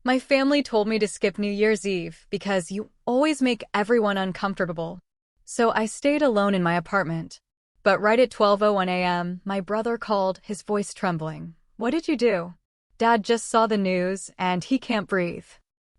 My family told me to skip New Year's Eve because you always make everyone uncomfortable. So I stayed alone in my apartment. But right at 12:01 a.m., my brother called, his voice trembling. What did you do? Dad just saw the news, and he can't breathe.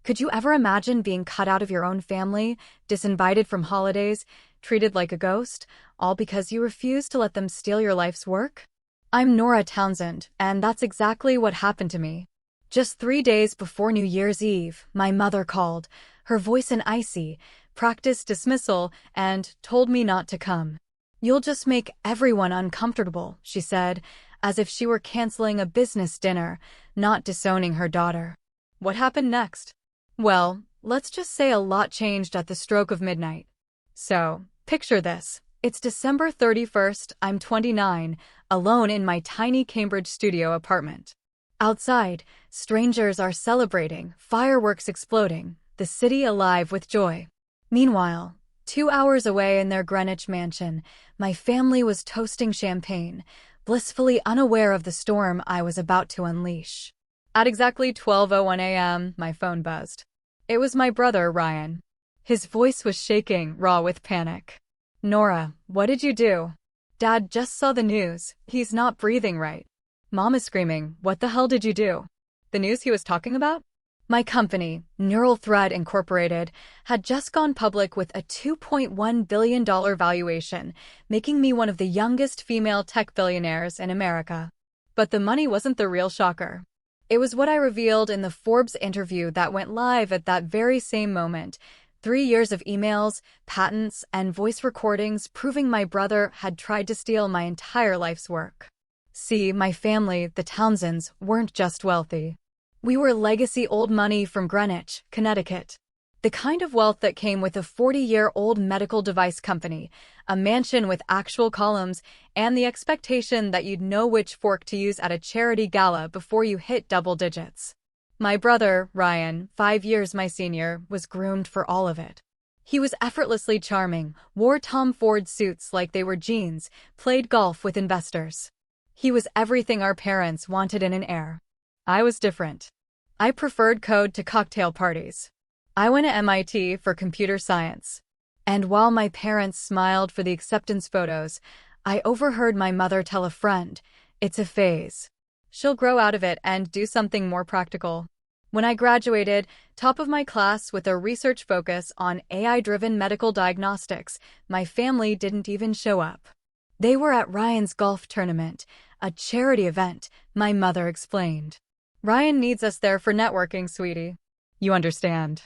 Could you ever imagine being cut out of your own family, disinvited from holidays, treated like a ghost, all because you refused to let them steal your life's work? I'm Nora Townsend, and that's exactly what happened to me. Just 3 days before New Year's Eve, my mother called, her voice an icy, practiced dismissal, and told me not to come. You'll just make everyone uncomfortable, she said, as if she were canceling a business dinner, not disowning her daughter. What happened next? Well, let's just say a lot changed at the stroke of midnight. So, picture this. It's December 31st, I'm 29, alone in my tiny Cambridge studio apartment. Outside, strangers are celebrating, fireworks exploding, the city alive with joy. Meanwhile, 2 hours away in their Greenwich mansion, my family was toasting champagne, blissfully unaware of the storm I was about to unleash. At exactly 12:01 a.m., my phone buzzed. It was my brother, Ryan. His voice was shaking, raw with panic. Nora, what did you do? Dad just saw the news. He's not breathing right. Mom is screaming, what the hell did you do? The news he was talking about? My company, Neural Thread Incorporated, had just gone public with a $2.1 billion valuation, making me one of the youngest female tech billionaires in America. But the money wasn't the real shocker. It was what I revealed in the Forbes interview that went live at that very same moment. 3 years of emails, patents, and voice recordings proving my brother had tried to steal my entire life's work. See, my family, the Townsends, weren't just wealthy. We were legacy old money from Greenwich, Connecticut. The kind of wealth that came with a 40-year-old medical device company, a mansion with actual columns, and the expectation that you'd know which fork to use at a charity gala before you hit double digits. My brother, Ryan, 5 years my senior, was groomed for all of it. He was effortlessly charming, wore Tom Ford suits like they were jeans, played golf with investors. He was everything our parents wanted in an heir. I was different. I preferred code to cocktail parties. I went to MIT for computer science. And while my parents smiled for the acceptance photos, I overheard my mother tell a friend, it's a phase. She'll grow out of it and do something more practical. When I graduated, top of my class with a research focus on AI-driven medical diagnostics, my family didn't even show up. They were at Ryan's golf tournament, a charity event, my mother explained. Ryan needs us there for networking, sweetie. You understand.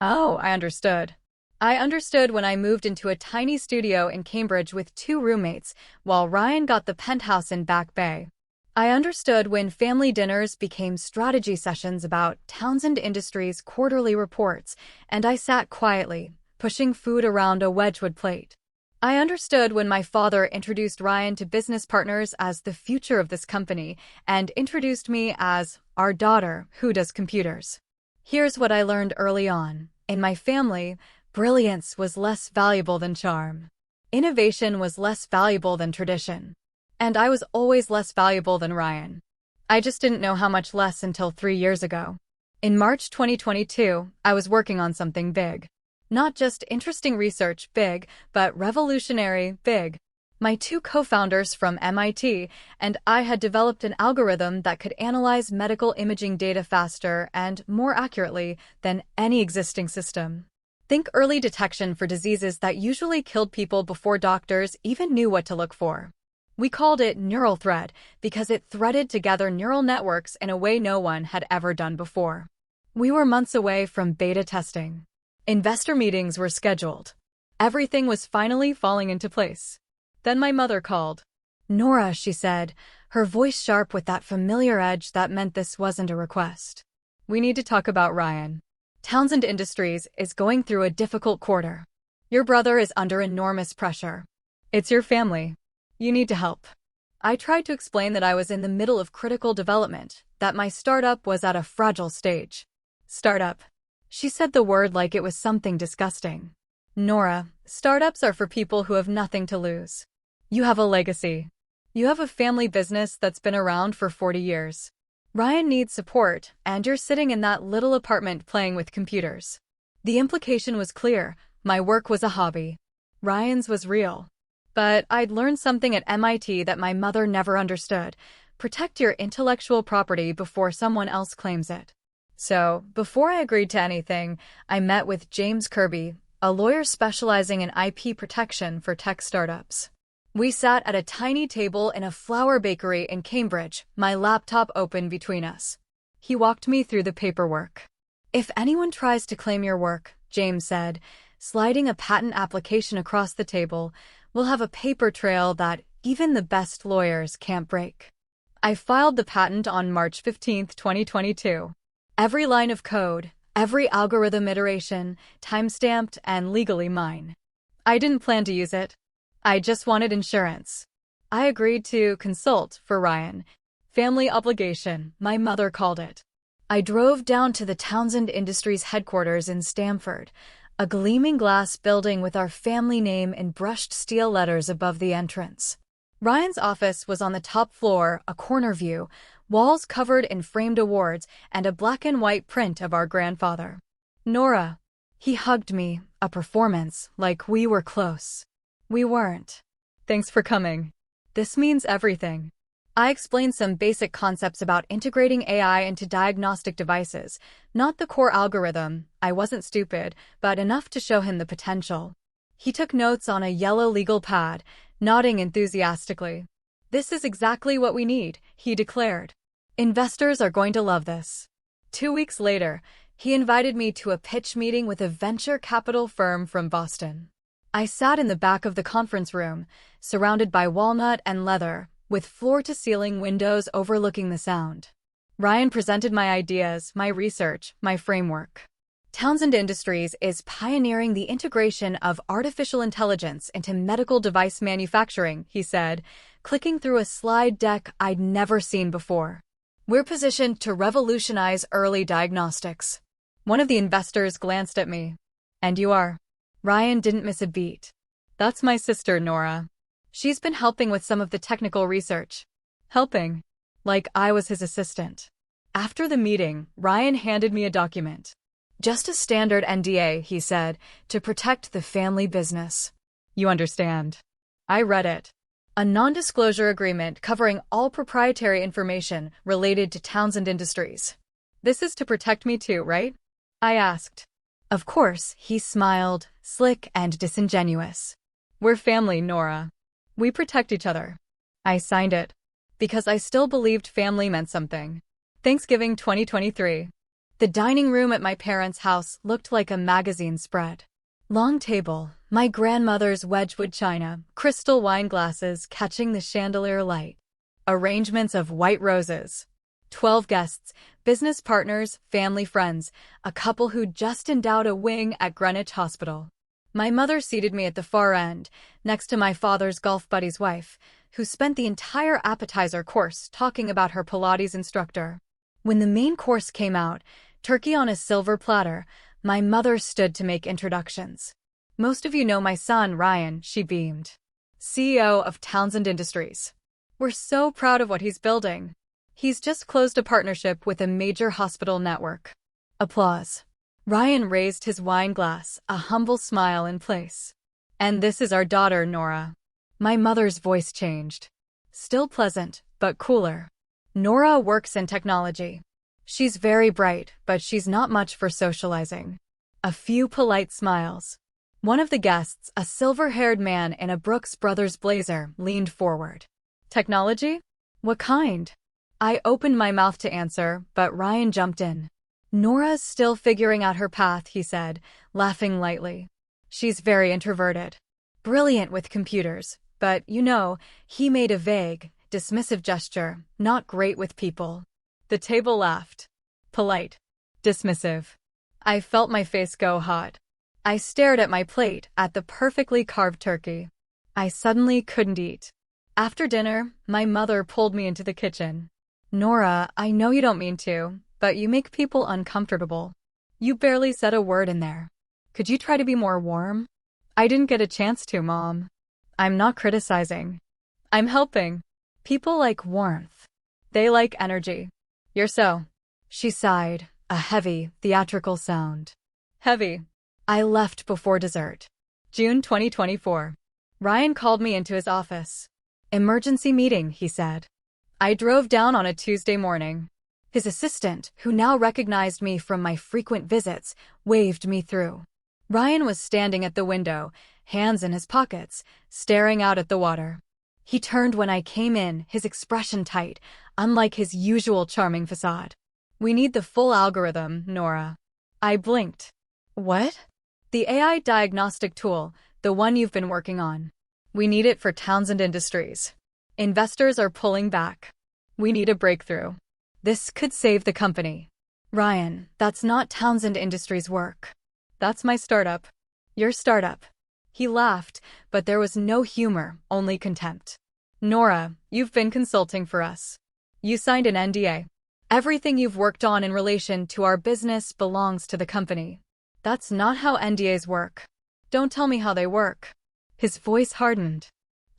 Oh, I understood. I understood when I moved into a tiny studio in Cambridge with 2 roommates, while Ryan got the penthouse in Back Bay. I understood when family dinners became strategy sessions about Townsend Industries' quarterly reports, and I sat quietly, pushing food around a Wedgwood plate. I understood when my father introduced Ryan to business partners as the future of this company and introduced me as our daughter who does computers. Here's what I learned early on. In my family, brilliance was less valuable than charm. Innovation was less valuable than tradition. And I was always less valuable than Ryan. I just didn't know how much less until 3 years ago. In March 2022, I was working on something big. Not just interesting research, big, but revolutionary, big. My 2 co-founders from MIT and I had developed an algorithm that could analyze medical imaging data faster and more accurately than any existing system. Think early detection for diseases that usually killed people before doctors even knew what to look for. We called it Neural Thread because it threaded together neural networks in a way no one had ever done before. We were months away from beta testing. Investor meetings were scheduled. Everything was finally falling into place. Then my mother called. Nora, she said, her voice sharp with that familiar edge that meant this wasn't a request. We need to talk about Ryan. Townsend Industries is going through a difficult quarter. Your brother is under enormous pressure. It's your family. You need to help. I tried to explain that I was in the middle of critical development, that my startup was at a fragile stage. Startup. She said the word like it was something disgusting. Nora, startups are for people who have nothing to lose. You have a legacy. You have a family business that's been around for 40 years. Ryan needs support, and you're sitting in that little apartment playing with computers. The implication was clear. My work was a hobby. Ryan's was real. But I'd learned something at MIT that my mother never understood. Protect your intellectual property before someone else claims it. So, before I agreed to anything, I met with James Kirby, a lawyer specializing in IP protection for tech startups. We sat at a tiny table in a flower bakery in Cambridge, my laptop open between us. He walked me through the paperwork. If anyone tries to claim your work, James said, sliding a patent application across the table, we'll have a paper trail that even the best lawyers can't break. I filed the patent on March 15, 2022. Every line of code, every algorithm iteration, timestamped and legally mine. I didn't plan to use it. I just wanted insurance. I agreed to consult for Ryan. Family obligation, my mother called it. I drove down to the Townsend Industries headquarters in Stamford, a gleaming glass building with our family name in brushed steel letters above the entrance. Ryan's office was on the top floor, a corner view, walls covered in framed awards, and a black and white print of our grandfather. Nora. He hugged me, a performance, like we were close. We weren't. Thanks for coming. This means everything. I explained some basic concepts about integrating AI into diagnostic devices, not the core algorithm. I wasn't stupid, but enough to show him the potential. He took notes on a yellow legal pad, nodding enthusiastically. This is exactly what we need, he declared. Investors are going to love this. 2 weeks later, he invited me to a pitch meeting with a venture capital firm from Boston. I sat in the back of the conference room, surrounded by walnut and leather, with floor-to-ceiling windows overlooking the sound. Ryan presented my ideas, my research, my framework. Townsend Industries is pioneering the integration of artificial intelligence into medical device manufacturing, he said, clicking through a slide deck I'd never seen before. We're positioned to revolutionize early diagnostics. One of the investors glanced at me. And you are? Ryan didn't miss a beat. That's my sister, Nora. She's been helping with some of the technical research. Helping? Like I was his assistant. After the meeting, Ryan handed me a document. Just a standard NDA, he said, to protect the family business. You understand. I read it. A non-disclosure agreement covering all proprietary information related to Townsend Industries. This is to protect me too, right? I asked. Of course, he smiled, slick and disingenuous. We're family, Nora. We protect each other. I signed it. Because I still believed family meant something. Thanksgiving 2023. The dining room at my parents' house looked like a magazine spread. Long table, my grandmother's Wedgwood china, crystal wine glasses catching the chandelier light. Arrangements of white roses. 12 guests, business partners, family friends, a couple who'd just endowed a wing at Greenwich Hospital. My mother seated me at the far end, next to my father's golf buddy's wife, who spent the entire appetizer course talking about her Pilates instructor. When the main course came out, turkey on a silver platter, my mother stood to make introductions. Most of you know my son, Ryan, she beamed. CEO of Townsend Industries. We're so proud of what he's building. He's just closed a partnership with a major hospital network. Applause. Ryan raised his wine glass, a humble smile in place. And this is our daughter, Nora. My mother's voice changed. Still pleasant, but cooler. Nora works in technology. She's very bright, but she's not much for socializing. A few polite smiles. One of the guests, a silver-haired man in a Brooks Brothers blazer, leaned forward. Technology? What kind? I opened my mouth to answer, but Ryan jumped in. Nora's still figuring out her path, he said, laughing lightly. She's very introverted. Brilliant with computers, but, he made a vague, dismissive gesture, not great with people. The table laughed. Polite. Dismissive. I felt my face go hot. I stared at my plate, at the perfectly carved turkey. I suddenly couldn't eat. After dinner, my mother pulled me into the kitchen. Nora, I know you don't mean to, but you make people uncomfortable. You barely said a word in there. Could you try to be more warm? I didn't get a chance to, Mom. I'm not criticizing. I'm helping. People like warmth. They like energy. You're so. She sighed, a heavy, theatrical sound. Heavy. I left before dessert. June 2024. Ryan called me into his office. Emergency meeting, he said. I drove down on a Tuesday morning. His assistant, who now recognized me from my frequent visits, waved me through. Ryan was standing at the window, hands in his pockets, staring out at the water. He turned when I came in, his expression tight, unlike his usual charming facade. We need the full algorithm, Nora. I blinked. What? The AI diagnostic tool, the one you've been working on. We need it for Townsend Industries. Investors are pulling back. We need a breakthrough. This could save the company. Ryan, that's not Townsend Industries' work. That's my startup. Your startup. He laughed, but there was no humor, only contempt. Nora, you've been consulting for us. You signed an NDA. Everything you've worked on in relation to our business belongs to the company. That's not how NDAs work. Don't tell me how they work. His voice hardened.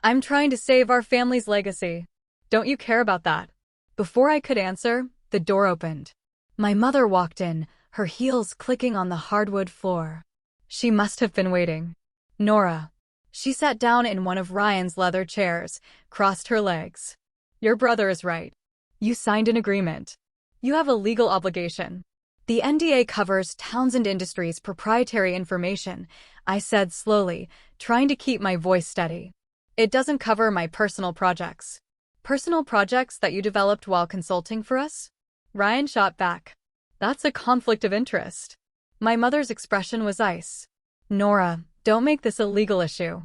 I'm trying to save our family's legacy. Don't you care about that? Before I could answer, the door opened. My mother walked in, her heels clicking on the hardwood floor. She must have been waiting. Nora. She sat down in one of Ryan's leather chairs, crossed her legs. Your brother is right. You signed an agreement. You have a legal obligation. The NDA covers Townsend Industries' proprietary information, I said slowly, trying to keep my voice steady. It doesn't cover my personal projects. Personal projects that you developed while consulting for us? Ryan shot back. That's a conflict of interest. My mother's expression was ice. Nora, don't make this a legal issue.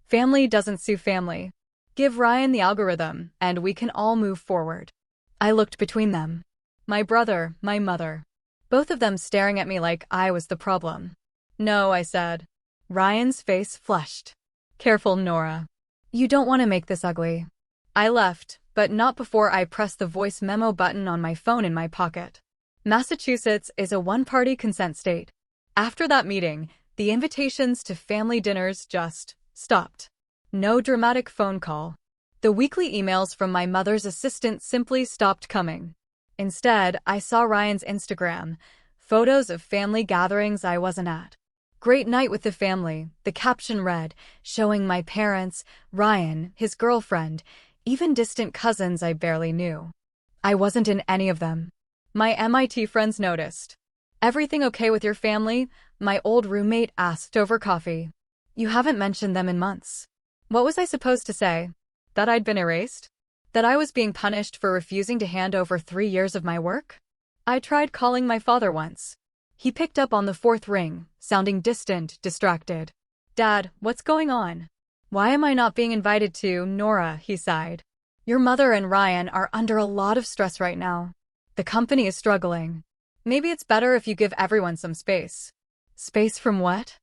Family doesn't sue family. Give Ryan the algorithm, and we can all move forward. I looked between them. My brother, my mother. Both of them staring at me like I was the problem. No, I said. Ryan's face flushed. Careful, Nora. You don't want to make this ugly. I left, but not before I pressed the voice memo button on my phone in my pocket. Massachusetts is a one-party consent state. After that meeting, the invitations to family dinners just stopped. No dramatic phone call. The weekly emails from my mother's assistant simply stopped coming. Instead, I saw Ryan's Instagram, photos of family gatherings I wasn't at. Great night with the family, the caption read, showing my parents, Ryan, his girlfriend, even distant cousins I barely knew. I wasn't in any of them. My MIT friends noticed. Everything okay with your family? My old roommate asked over coffee. You haven't mentioned them in months. What was I supposed to say? That I'd been erased? That I was being punished for refusing to hand over 3 years of my work? I tried calling my father once. He picked up on the 4th ring, sounding distant, distracted. Dad, what's going on? Why am I not being invited to, Nora, he sighed. Your mother and Ryan are under a lot of stress right now. The company is struggling. Maybe it's better if you give everyone some space. Space from what?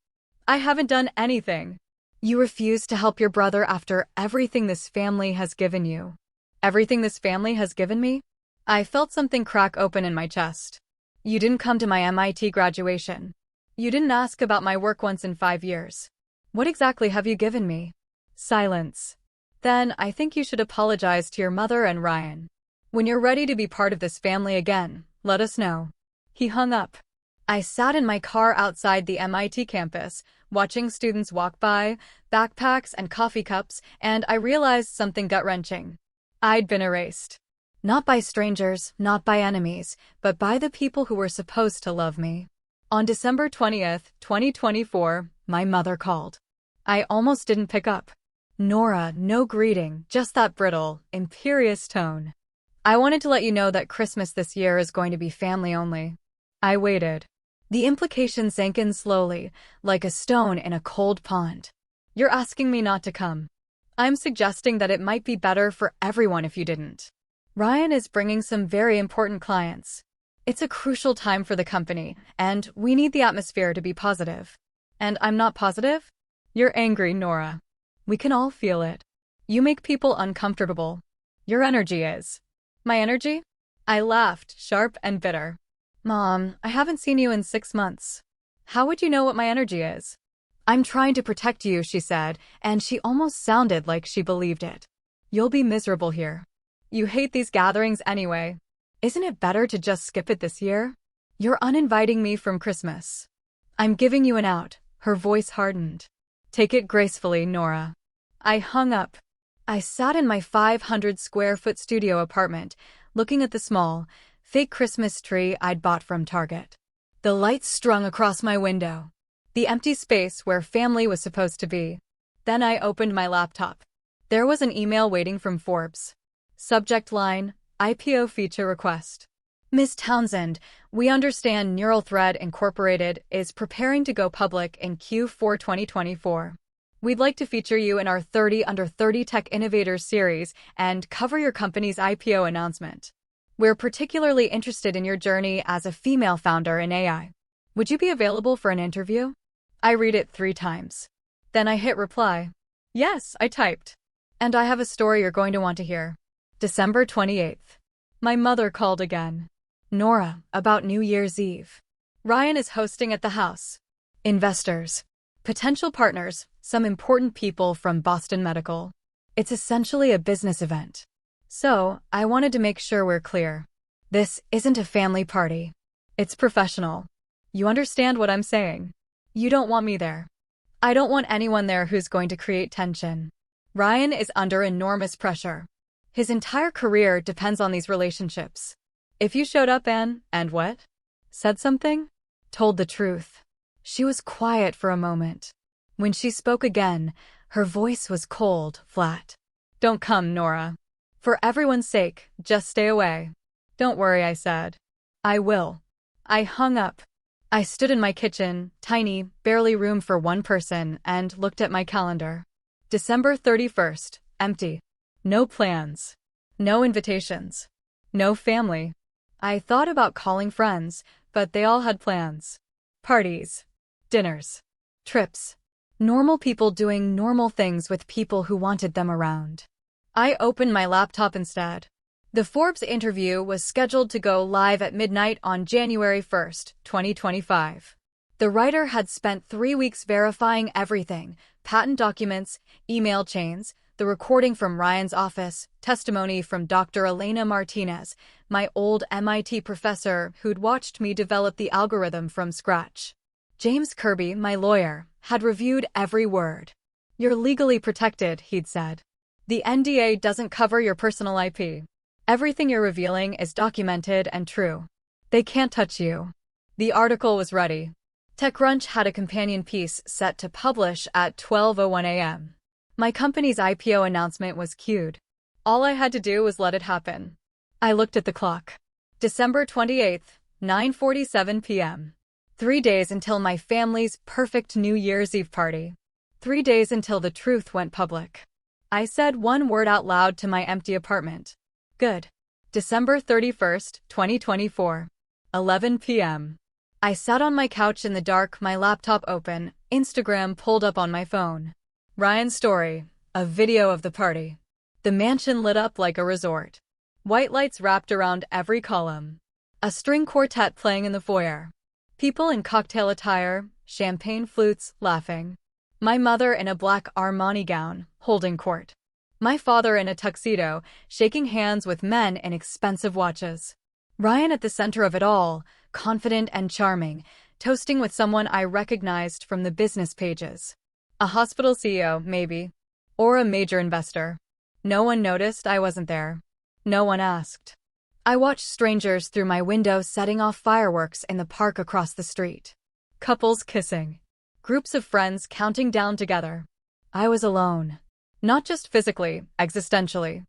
I haven't done anything. You refuse to help your brother after everything this family has given you. Everything this family has given me? I felt something crack open in my chest. You didn't come to my MIT graduation. You didn't ask about my work once in 5 years. What exactly have you given me? Silence. Then I think you should apologize to your mother and Ryan. When you're ready to be part of this family again, let us know. He hung up. I sat in my car outside the MIT campus, watching students walk by, backpacks and coffee cups, and I realized something gut-wrenching. I'd been erased. Not by strangers, not by enemies, but by the people who were supposed to love me. On December 20th, 2024, my mother called. I almost didn't pick up. Nora, no greeting, just that brittle, imperious tone. I wanted to let you know that Christmas this year is going to be family only. I waited. The implication sank in slowly, like a stone in a cold pond. You're asking me not to come. I'm suggesting that it might be better for everyone if you didn't. Ryan is bringing some very important clients. It's a crucial time for the company, and we need the atmosphere to be positive. And I'm not positive? You're angry, Nora. We can all feel it. You make people uncomfortable. Your energy is. My energy? I laughed, sharp and bitter. Mom, I haven't seen you in 6 months. How would you know what my energy is? I'm trying to protect you, she said, and she almost sounded like she believed it. You'll be miserable here. You hate these gatherings anyway. Isn't it better to just skip it this year? You're uninviting me from Christmas. I'm giving you an out. Her voice hardened. Take it gracefully, Nora. I hung up. I sat in my 500-square-foot studio apartment, looking at the small, fake Christmas tree I'd bought from Target. The lights strung across my window. The empty space where family was supposed to be. Then I opened my laptop. There was an email waiting from Forbes. Subject line, IPO feature request. Ms. Townsend, we understand Neural Thread Incorporated is preparing to go public in Q4 2024. We'd like to feature you in our 30 Under 30 Tech Innovators series and cover your company's IPO announcement. We're particularly interested in your journey as a female founder in AI. Would you be available for an interview? I read it 3 times. Then I hit reply. Yes, I typed. And I have a story you're going to want to hear. December 28th. My mother called again. Nora, about New Year's Eve. Ryan is hosting at the house. Investors. Potential partners, some important people from Boston Medical. It's essentially a business event. So, I wanted to make sure we're clear. This isn't a family party. It's professional. You understand what I'm saying? You don't want me there. I don't want anyone there who's going to create tension. Ryan is under enormous pressure. His entire career depends on these relationships. If you showed up and what? Said something? Told the truth. She was quiet for a moment. When she spoke again, her voice was cold, flat. Don't come, Nora. For everyone's sake, just stay away. Don't worry, I said. I will. I hung up. I stood in my kitchen, tiny, barely room for one person, and looked at my calendar. December 31st, empty. No plans. No invitations. No family. I thought about calling friends, but they all had plans. Parties. Dinners. Trips. Normal people doing normal things with people who wanted them around. I opened my laptop instead. The Forbes interview was scheduled to go live at midnight on January 1st, 2025. The writer had spent 3 weeks verifying everything: patent documents, email chains, the recording from Ryan's office, testimony from Dr. Elena Martinez, my old MIT professor who'd watched me develop the algorithm from scratch. James Kirby, my lawyer, had reviewed every word. You're legally protected, he'd said. The NDA doesn't cover your personal IP. Everything you're revealing is documented and true. They can't touch you. The article was ready. TechCrunch had a companion piece set to publish at 12:01 a.m. My company's IPO announcement was queued. All I had to do was let it happen. I looked at the clock. December 28th, 9:47 p.m. 3 days until my family's perfect New Year's Eve party. 3 days until the truth went public. I said one word out loud to my empty apartment. Good. December 31st, 2024. 11 p.m. I sat on my couch in the dark, my laptop open, Instagram pulled up on my phone. Ryan's story, a video of the party. The mansion lit up like a resort. White lights wrapped around every column. A string quartet playing in the foyer. People in cocktail attire, champagne flutes, laughing. My mother in a black Armani gown, holding court. My father in a tuxedo, shaking hands with men in expensive watches. Ryan at the center of it all, confident and charming, toasting with someone I recognized from the business pages. A hospital CEO, maybe. Or a major investor. No one noticed I wasn't there. No one asked. I watched strangers through my window setting off fireworks in the park across the street. Couples kissing. Groups of friends counting down together. I was alone. Not just physically, existentially.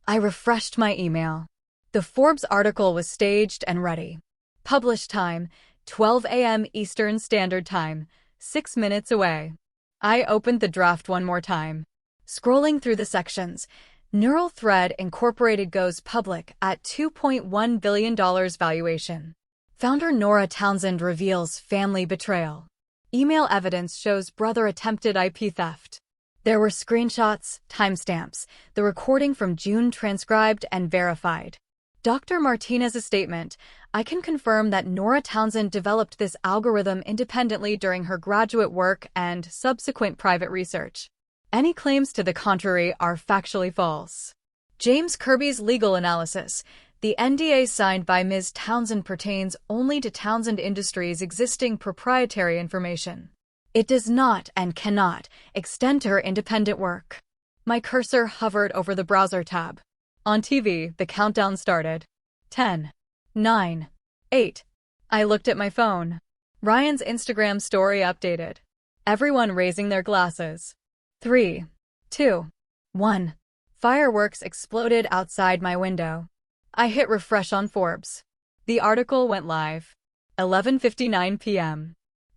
I refreshed my email. The Forbes article was staged and ready. Publish time, 12 a.m. Eastern Standard Time, 6 minutes away. I opened the draft one more time. Scrolling through the sections, Neural Thread Incorporated goes public at $2.1 billion valuation. Founder Nora Townsend reveals family betrayal. Email evidence shows brother attempted IP theft. There were screenshots, timestamps, the recording from June transcribed and verified. Dr. Martinez's statement, I can confirm that Nora Townsend developed this algorithm independently during her graduate work and subsequent private research. Any claims to the contrary are factually false. James Kirby's legal analysis, The NDA signed by Ms. Townsend pertains only to Townsend Industries' existing proprietary information. It does not and cannot extend to her independent work. My cursor hovered over the browser tab. On TV, the countdown started. 10, 9, 8. I looked at my phone. Ryan's Instagram story updated. Everyone raising their glasses. 3, 2, 1. Fireworks exploded outside my window. I hit refresh on Forbes. The article went live. 11:59 p.m.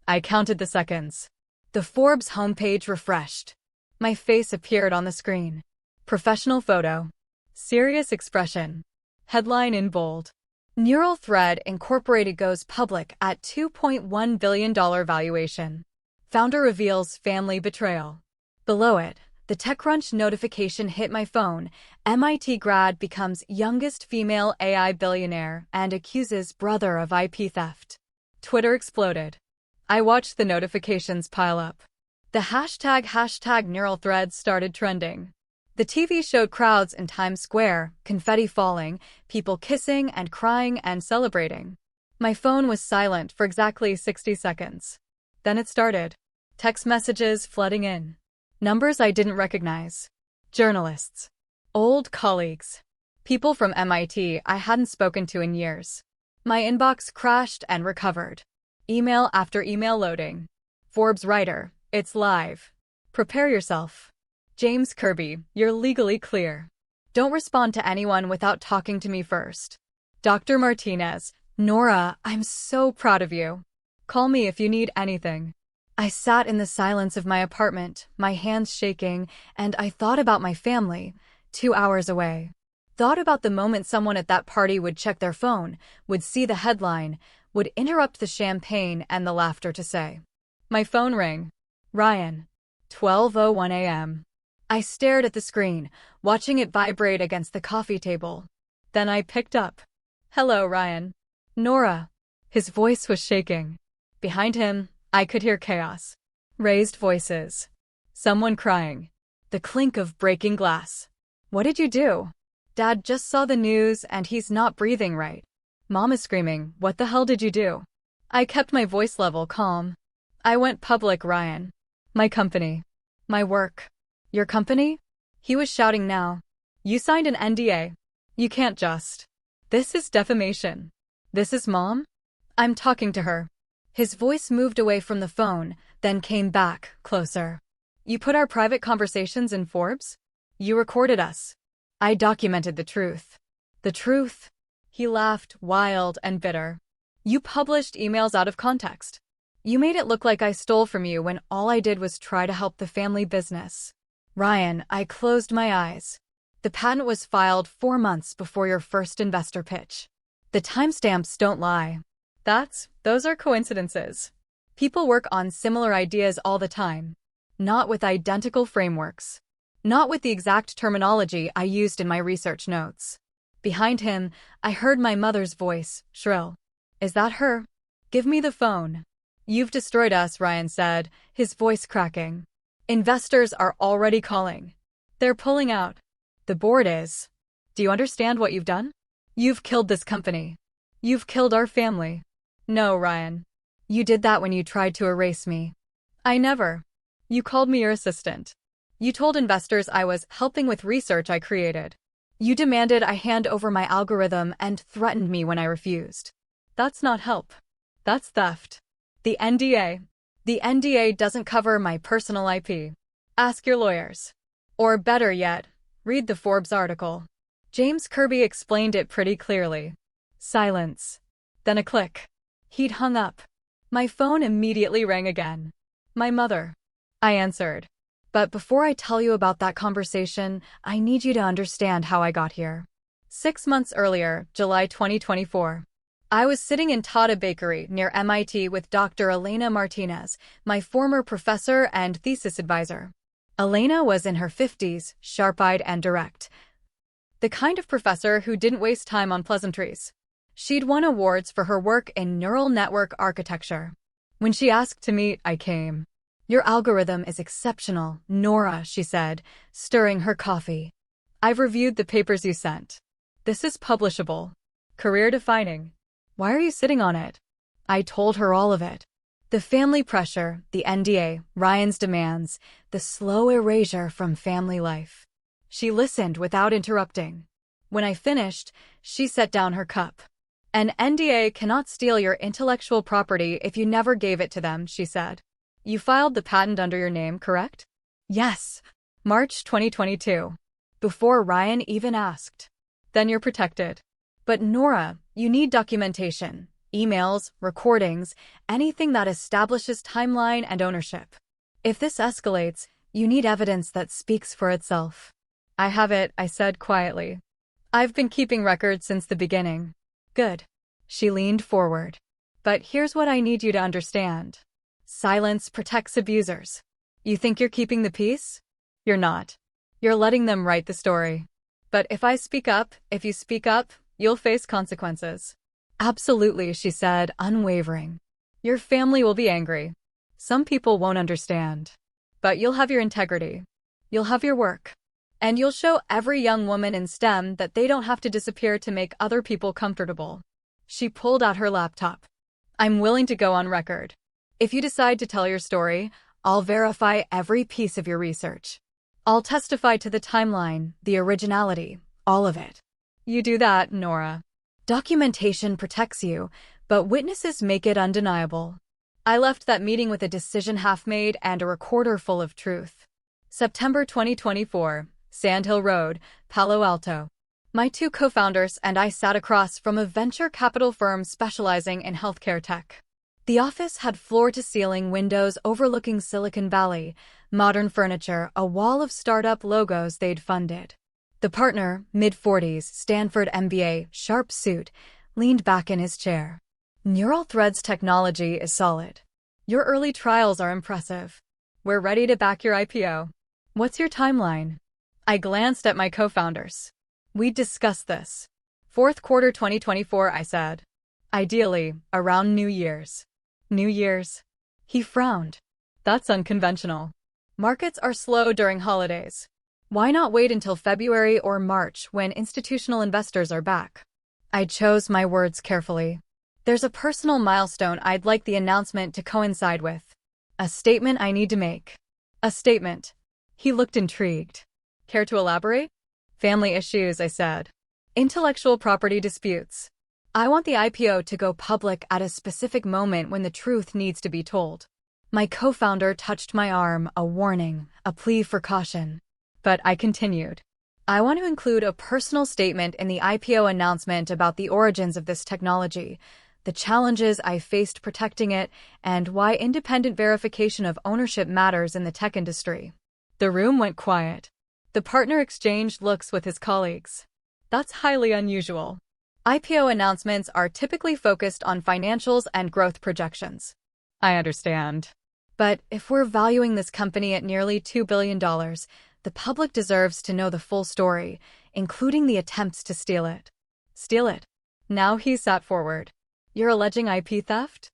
I counted the seconds. The Forbes homepage refreshed. My face appeared on the screen. Professional photo. Serious expression. Headline in bold. Neural Thread Incorporated goes public at $2.1 billion valuation. Founder reveals family betrayal. Below it, the TechCrunch notification hit my phone. MIT grad becomes youngest female AI billionaire and accuses brother of IP theft. Twitter exploded. I watched the notifications pile up. The hashtag neural threads started trending. The TV showed crowds in Times Square, confetti falling, people kissing and crying and celebrating. My phone was silent for exactly 60 seconds. Then it started. Text messages flooding in. Numbers I didn't recognize. Journalists. Old colleagues. People from MIT I hadn't spoken to in years. My inbox crashed and recovered. Email after email loading. Forbes writer, it's live. Prepare yourself. James Kirby, you're legally clear. Don't respond to anyone without talking to me first. Dr. Martinez, Nora, I'm so proud of you. Call me if you need anything. I sat in the silence of my apartment, my hands shaking, and I thought about my family, 2 hours away. Thought about the moment someone at that party would check their phone, would see the headline, would interrupt the champagne and the laughter to say. My phone rang. Ryan. 12:01 a.m. I stared at the screen, watching it vibrate against the coffee table. Then I picked up. Hello, Ryan. Nora. His voice was shaking. Behind him, I could hear chaos. Raised voices. Someone crying. The clink of breaking glass. What did you do? Dad just saw the news and he's not breathing right. Mom is screaming, what the hell did you do? I kept my voice level calm. I went public, Ryan. My company. My work. Your company? He was shouting now. You signed an NDA. You can't just. This is defamation. This is Mom? I'm talking to her. His voice moved away from the phone, then came back, closer. You put our private conversations in Forbes? You recorded us. I documented the truth. The truth? He laughed, wild and bitter. You published emails out of context. You made it look like I stole from you when all I did was try to help the family business. Ryan, I closed my eyes. The patent was filed 4 months before your first investor pitch. The timestamps don't lie. Those are coincidences. People work on similar ideas all the time. Not with identical frameworks. Not with the exact terminology I used in my research notes. Behind him, I heard my mother's voice, shrill. Is that her? Give me the phone. You've destroyed us, Ryan said, his voice cracking. Investors are already calling. They're pulling out. The board is. Do you understand what you've done? You've killed this company. You've killed our family. No, Ryan. You did that when you tried to erase me. I never. You called me your assistant. You told investors I was helping with research I created. You demanded I hand over my algorithm and threatened me when I refused. That's not help. That's theft. The NDA. The NDA doesn't cover my personal IP. Ask your lawyers. Or better yet, read the Forbes article. James Kirby explained it pretty clearly. Silence. Then a click. He'd hung up. My phone immediately rang again. My mother. I answered. But before I tell you about that conversation, I need you to understand how I got here. 6 months earlier, July 2024. I was sitting in Tata Bakery near MIT with Dr. Elena Martinez, my former professor and thesis advisor. Elena was in her 50s, sharp-eyed and direct. The kind of professor who didn't waste time on pleasantries. She'd won awards for her work in neural network architecture. When she asked to meet, I came. Your algorithm is exceptional, Nora, she said, stirring her coffee. I've reviewed the papers you sent. This is publishable. Career-defining. Why are you sitting on it? I told her all of it. The family pressure, the NDA, Ryan's demands, the slow erasure from family life. She listened without interrupting. When I finished, she set down her cup. An NDA cannot steal your intellectual property if you never gave it to them, she said. You filed the patent under your name, correct? Yes. March 2022. Before Ryan even asked. Then you're protected. But Nora, you need documentation. Emails, recordings, anything that establishes timeline and ownership. If this escalates, you need evidence that speaks for itself. I have it, I said quietly. I've been keeping records since the beginning. Good. She leaned forward. But here's what I need you to understand. Silence protects abusers. You think you're keeping the peace? You're not. You're letting them write the story. But if you speak up, you'll face consequences. Absolutely, she said, unwavering. Your family will be angry. Some people won't understand. But you'll have your integrity. You'll have your work. And you'll show every young woman in STEM that they don't have to disappear to make other people comfortable. She pulled out her laptop. I'm willing to go on record. If you decide to tell your story, I'll verify every piece of your research. I'll testify to the timeline, the originality, all of it. You do that, Nora. Documentation protects you, but witnesses make it undeniable. I left that meeting with a decision half made and a recorder full of truth. September 2024, Sand Hill Road, Palo Alto. My two co-founders and I sat across from a venture capital firm specializing in healthcare tech. The office had floor-to-ceiling windows overlooking Silicon Valley, modern furniture, a wall of startup logos they'd funded. The partner, mid-40s, Stanford MBA, sharp suit, leaned back in his chair. Neural Threads technology is solid. Your early trials are impressive. We're ready to back your IPO. What's your timeline? I glanced at my co-founders. We'd discussed this. Fourth quarter 2024, I said. Ideally, around New Year's. New Year's? He frowned. That's unconventional. Markets are slow during holidays. Why not wait until February or March when institutional investors are back? I chose my words carefully. There's a personal milestone I'd like the announcement to coincide with. A statement I need to make. A statement. He looked intrigued. Care to elaborate? Family issues, I said. Intellectual property disputes. I want the IPO to go public at a specific moment when the truth needs to be told. My co-founder touched my arm, a warning, a plea for caution. But I continued. I want to include a personal statement in the IPO announcement about the origins of this technology, the challenges I faced protecting it, and why independent verification of ownership matters in the tech industry. The room went quiet. The partner exchanged looks with his colleagues. That's highly unusual. IPO announcements are typically focused on financials and growth projections. I understand. But if we're valuing this company at nearly $2 billion, the public deserves to know the full story, including the attempts to steal it. Steal it? Now he sat forward. You're alleging IP theft?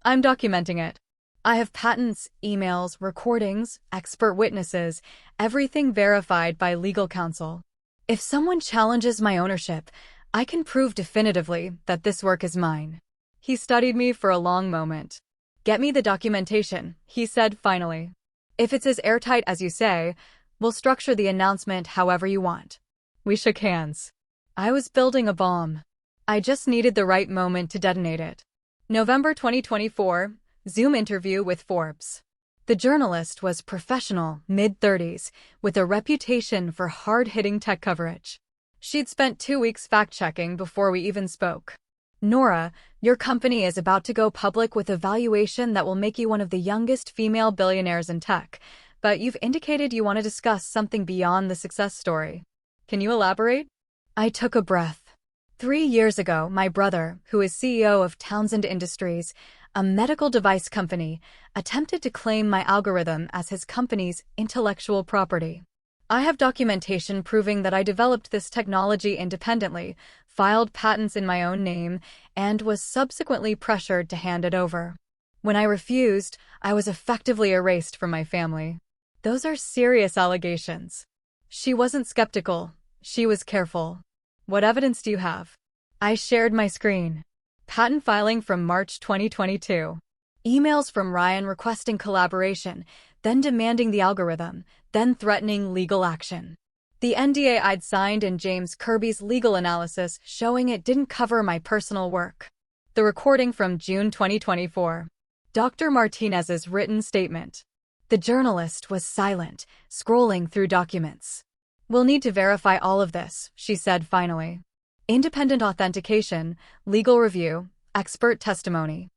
I'm documenting it. I have patents, emails, recordings, expert witnesses, everything verified by legal counsel. If someone challenges my ownership, I can prove definitively that this work is mine. He studied me for a long moment. Get me the documentation, he said finally. If it's as airtight as you say, we'll structure the announcement however you want. We shook hands. I was building a bomb. I just needed the right moment to detonate it. November 2024, Zoom interview with Forbes. The journalist was professional, mid-30s, with a reputation for hard-hitting tech coverage. She'd spent 2 weeks fact-checking before we even spoke. Nora, your company is about to go public with a valuation that will make you one of the youngest female billionaires in tech, but you've indicated you want to discuss something beyond the success story. Can you elaborate? I took a breath. 3 years ago, my brother, who is CEO of Townsend Industries, a medical device company, attempted to claim my algorithm as his company's intellectual property. I have documentation proving that I developed this technology independently, filed patents in my own name, and was subsequently pressured to hand it over. When I refused, I was effectively erased from my family. Those are serious allegations. She wasn't skeptical. She was careful. What evidence do you have? I shared my screen. Patent filing from March 2022. Emails from Ryan requesting collaboration, then demanding the algorithm, then threatening legal action. The NDA I'd signed and James Kirby's legal analysis showing it didn't cover my personal work. The recording from June 2024. Dr. Martinez's written statement. The journalist was silent, scrolling through documents. We'll need to verify all of this, she said finally. Independent authentication, legal review, expert testimony.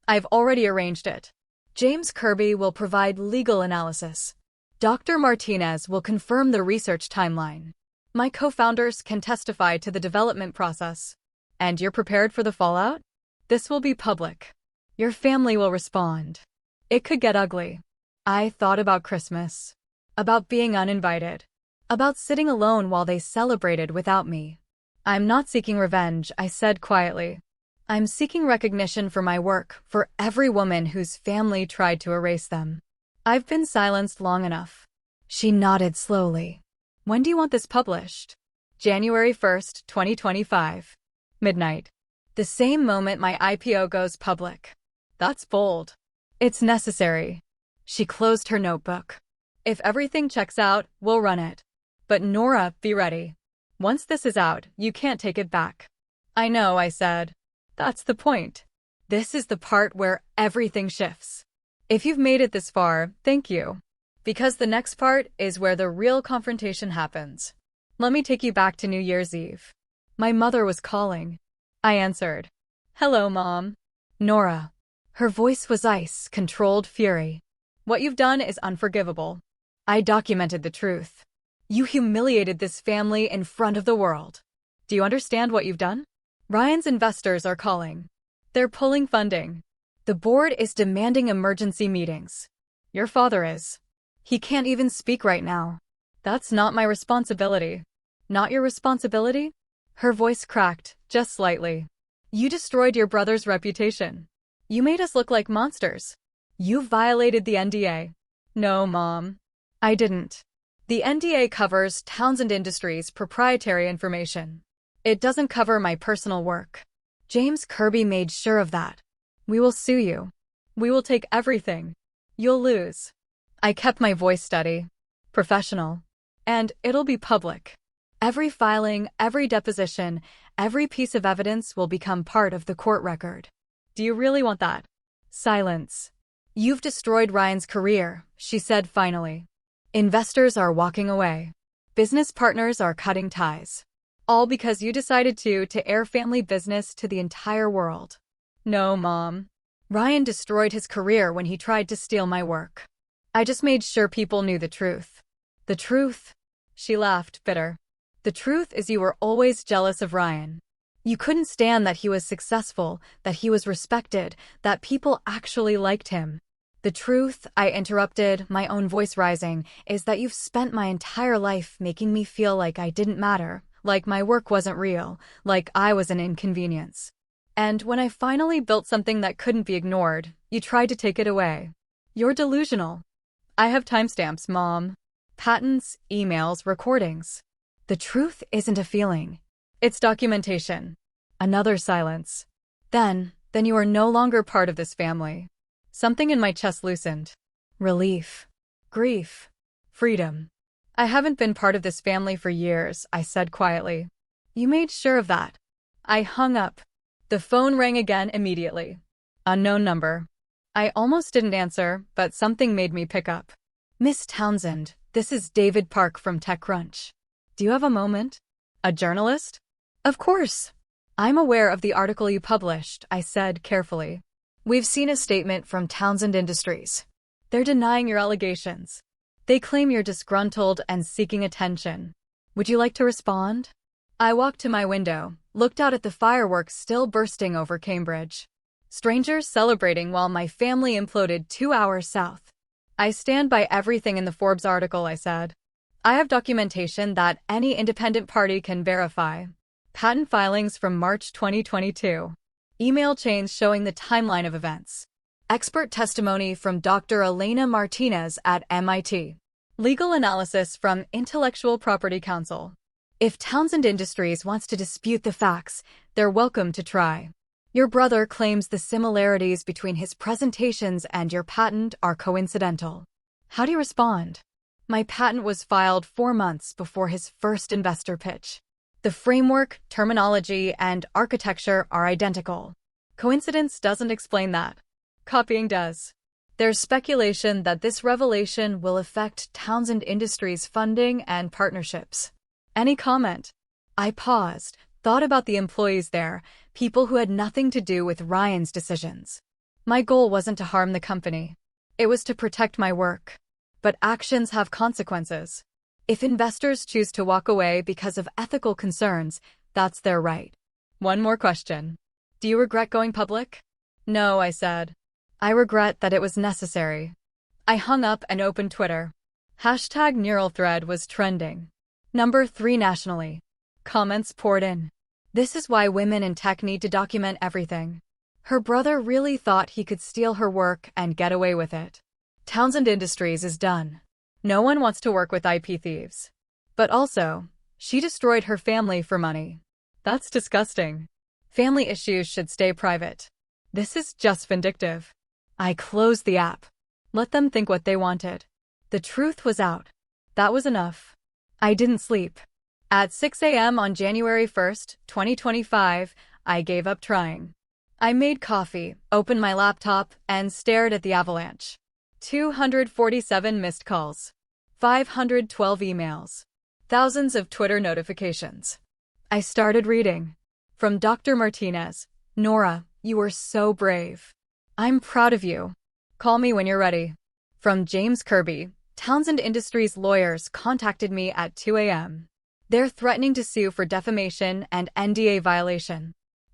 I've already arranged it. James Kirby will provide legal analysis. Dr. Martinez will confirm the research timeline. My co-founders can testify to the development process. And you're prepared for the fallout? This will be public. Your family will respond. It could get ugly. I thought about Christmas. About being uninvited. About sitting alone while they celebrated without me. I'm not seeking revenge, I said quietly. I'm seeking recognition for my work, for every woman whose family tried to erase them. I've been silenced long enough. She nodded slowly. When do you want this published? January 1st, 2025. Midnight. The same moment my IPO goes public. That's bold. It's necessary. She closed her notebook. If everything checks out, we'll run it. But Nora, be ready. Once this is out, you can't take it back. I know, I said. That's the point. This is the part where everything shifts. If you've made it this far, thank you. Because the next part is where the real confrontation happens. Let me take you back to New Year's Eve. My mother was calling. I answered. Hello, Mom. Nora. Her voice was ice, controlled fury. What you've done is unforgivable. I documented the truth. You humiliated this family in front of the world. Do you understand what you've done? Ryan's investors are calling. They're pulling funding. The board is demanding emergency meetings. Your father is. He can't even speak right now. That's not my responsibility. Not your responsibility? Her voice cracked, just slightly. You destroyed your brother's reputation. You made us look like monsters. You violated the NDA. No, Mom. I didn't. The NDA covers Townsend Industries' proprietary information. It doesn't cover my personal work. James Kirby made sure of that. We will sue you. We will take everything. You'll lose. I kept my voice steady. Professional. And it'll be public. Every filing, every deposition, every piece of evidence will become part of the court record. Do you really want that? Silence. You've destroyed Ryan's career, she said finally. Investors are walking away. Business partners are cutting ties. All because you decided to air family business to the entire world. No, Mom. Ryan destroyed his career when he tried to steal my work. I just made sure people knew the truth. The truth? She laughed, bitter. The truth is you were always jealous of Ryan. You couldn't stand that he was successful, that he was respected, that people actually liked him. The truth, I interrupted, my own voice rising, is that you've spent my entire life making me feel like I didn't matter, like my work wasn't real, like I was an inconvenience. And when I finally built something that couldn't be ignored, you tried to take it away. You're delusional. I have timestamps, Mom. Patents, emails, recordings. The truth isn't a feeling. It's documentation. Another silence. Then you are no longer part of this family. Something in my chest loosened. Relief. Grief. Freedom. I haven't been part of this family for years, I said quietly. You made sure of that. I hung up. The phone rang again immediately. Unknown number. I almost didn't answer, but something made me pick up. Miss Townsend, this is David Park from TechCrunch. Do you have a moment? A journalist? Of course. I'm aware of the article you published, I said carefully. We've seen a statement from Townsend Industries. They're denying your allegations. They claim you're disgruntled and seeking attention. Would you like to respond? I walked to my window, looked out at the fireworks still bursting over Cambridge. Strangers celebrating while my family imploded 2 hours south. I stand by everything in the Forbes article, I said. I have documentation that any independent party can verify. Patent filings from March 2022. Email chains showing the timeline of events. Expert testimony from Dr. Elena Martinez at MIT. Legal analysis from Intellectual Property Council. If Townsend Industries wants to dispute the facts, they're welcome to try. Your brother claims the similarities between his presentations and your patent are coincidental. How do you respond? My patent was filed 4 months before his first investor pitch. The framework, terminology, and architecture are identical. Coincidence doesn't explain that. Copying does. There's speculation that this revelation will affect Townsend Industries' funding and partnerships. Any comment? I paused, thought about the employees there, people who had nothing to do with Ryan's decisions. My goal wasn't to harm the company. It was to protect my work. But actions have consequences. If investors choose to walk away because of ethical concerns, that's their right. One more question. Do you regret going public? No, I said. I regret that it was necessary. I hung up and opened Twitter. Hashtag neural thread was trending. Number 3 nationally. Comments poured in. This is why women in tech need to document everything. Her brother really thought he could steal her work and get away with it. Townsend Industries is done. No one wants to work with IP thieves. But also, she destroyed her family for money. That's disgusting. Family issues should stay private. This is just vindictive. I closed the app. Let them think what they wanted. The truth was out. That was enough. I didn't sleep. At 6 a.m. on January 1st, 2025, I gave up trying. I made coffee, opened my laptop, and stared at the avalanche. 247 missed calls. 512 emails. Thousands of Twitter notifications. I started reading. From Dr. Martinez, Nora, you were so brave. I'm proud of you. Call me when you're ready. From James Kirby, Townsend Industries lawyers contacted me at 2 a.m. They're threatening to sue for defamation and NDA violation.